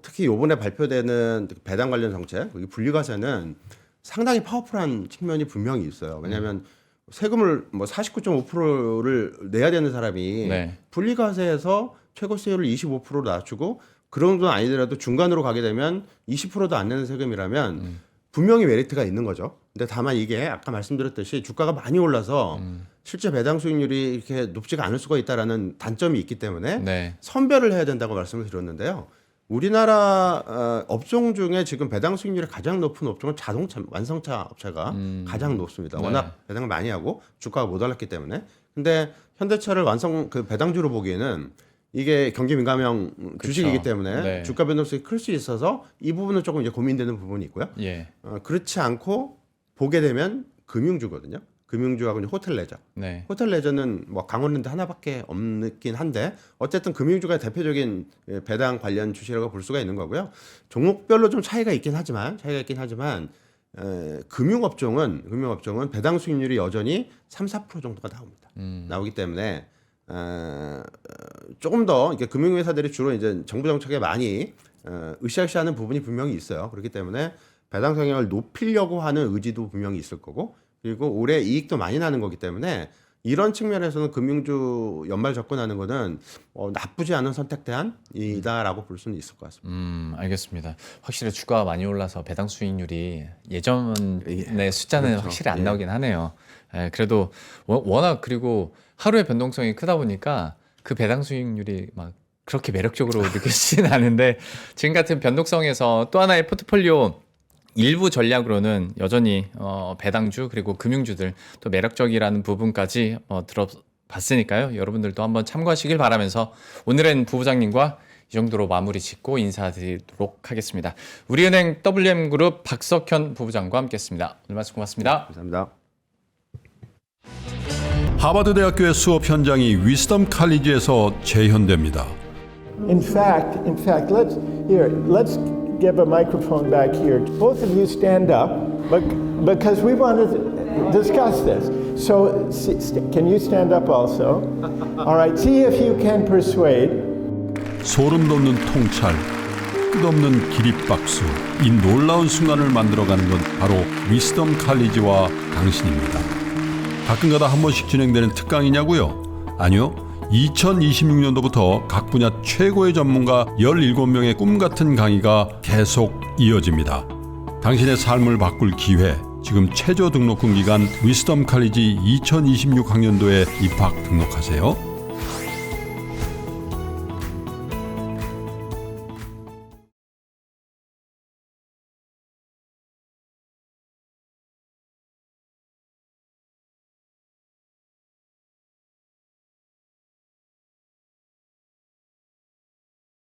특히 이번에 발표되는 배당 관련 정책, 분리과세는 상당히 파워풀한 측면이 분명히 있어요. 왜냐하면 세금을 뭐 49.5%를 내야 되는 사람이 분리과세에서 최고 세율을 25%로 낮추고 그런 정도는 아니더라도 중간으로 가게 되면 20%도 안 내는 세금이라면 분명히 메리트가 있는 거죠. 근데 다만 이게 아까 말씀드렸듯이 주가가 많이 올라서 실제 배당 수익률이 이렇게 높지가 않을 수가 있다라는 단점이 있기 때문에 선별을 해야 된다고 말씀을 드렸는데요. 우리나라 업종 중에 지금 배당 수익률이 가장 높은 업종은 자동차, 완성차 업체가 가장 높습니다. 워낙 배당을 많이 하고 주가가 못 올랐기 때문에. 근데 현대차를 배당주로 보기에는 이게 경기 민감형 주식이기 때문에 주가 변동성이 클 수 있어서 이 부분은 조금 이제 고민되는 부분이 있고요. 그렇지 않고 보게 되면 금융주거든요. 금융주하고 이제 호텔 레저. 호텔 레저는 뭐 강원랜드 하나밖에 없긴 한데 어쨌든 금융주가 대표적인 배당 관련 주식이라고 볼 수가 있는 거고요. 종목별로 좀 차이가 있긴 하지만 금융업종은 배당 수익률이 여전히 3-4% 정도가 나옵니다. 나오기 때문에 조금 더 이렇게 금융회사들이 주로 이제 정부 정책에 많이 으쌰으쌰하는 부분이 분명히 있어요. 그렇기 때문에 배당 성향을 높이려고 하는 의지도 분명히 있을 거고, 그리고 올해 이익도 많이 나는 거기 때문에 이런 측면에서는 금융주 연말 접근하는 거는 나쁘지 않은 선택 대안이다라고 볼 수는 있을 것 같습니다. 알겠습니다. 확실히 주가가 많이 올라서 배당 수익률이 예전의 숫자는 확실히 안 나오긴 하네요. 그래도 워낙 그리고 하루의 변동성이 크다 보니까 그 배당 수익률이 막 그렇게 매력적으로 느껴지지는 않은데 지금 같은 변동성에서 또 하나의 포트폴리오 일부 전략으로는 여전히 배당주 그리고 금융주들 또 매력적이라는 부분까지 들어봤으니까요. 여러분들도 한번 참고하시길 바라면서 오늘은 부부장님과 이 정도로 마무리 짓고 인사드리도록 하겠습니다. 우리은행 WM그룹 박석현 부부장과 함께했습니다. 오늘 말씀 고맙습니다. 감사합니다. 하버드 대학교의 수업 현장이 위스덤 칼리지에서 재현됩니다. In fact, let's give a microphone back here. Both of you stand up, but because we want to discuss this. So, can you stand up also? All right. See if you can persuade. 소름 돋는 통찰, 끝없는 기립박수. 이 놀라운 순간을 만들어가는 건 바로 위스덤 칼리지와 당신입니다. 가끔가다 한 번씩 진행되는 특강이냐고요? 아니요. 2026년도부터 각 분야 최고의 전문가 17명의 꿈같은 강의가 계속 이어집니다. 당신의 삶을 바꿀 기회, 지금 최저 등록금 기간 위스덤 칼리지 2026 학년도에 입학 등록하세요.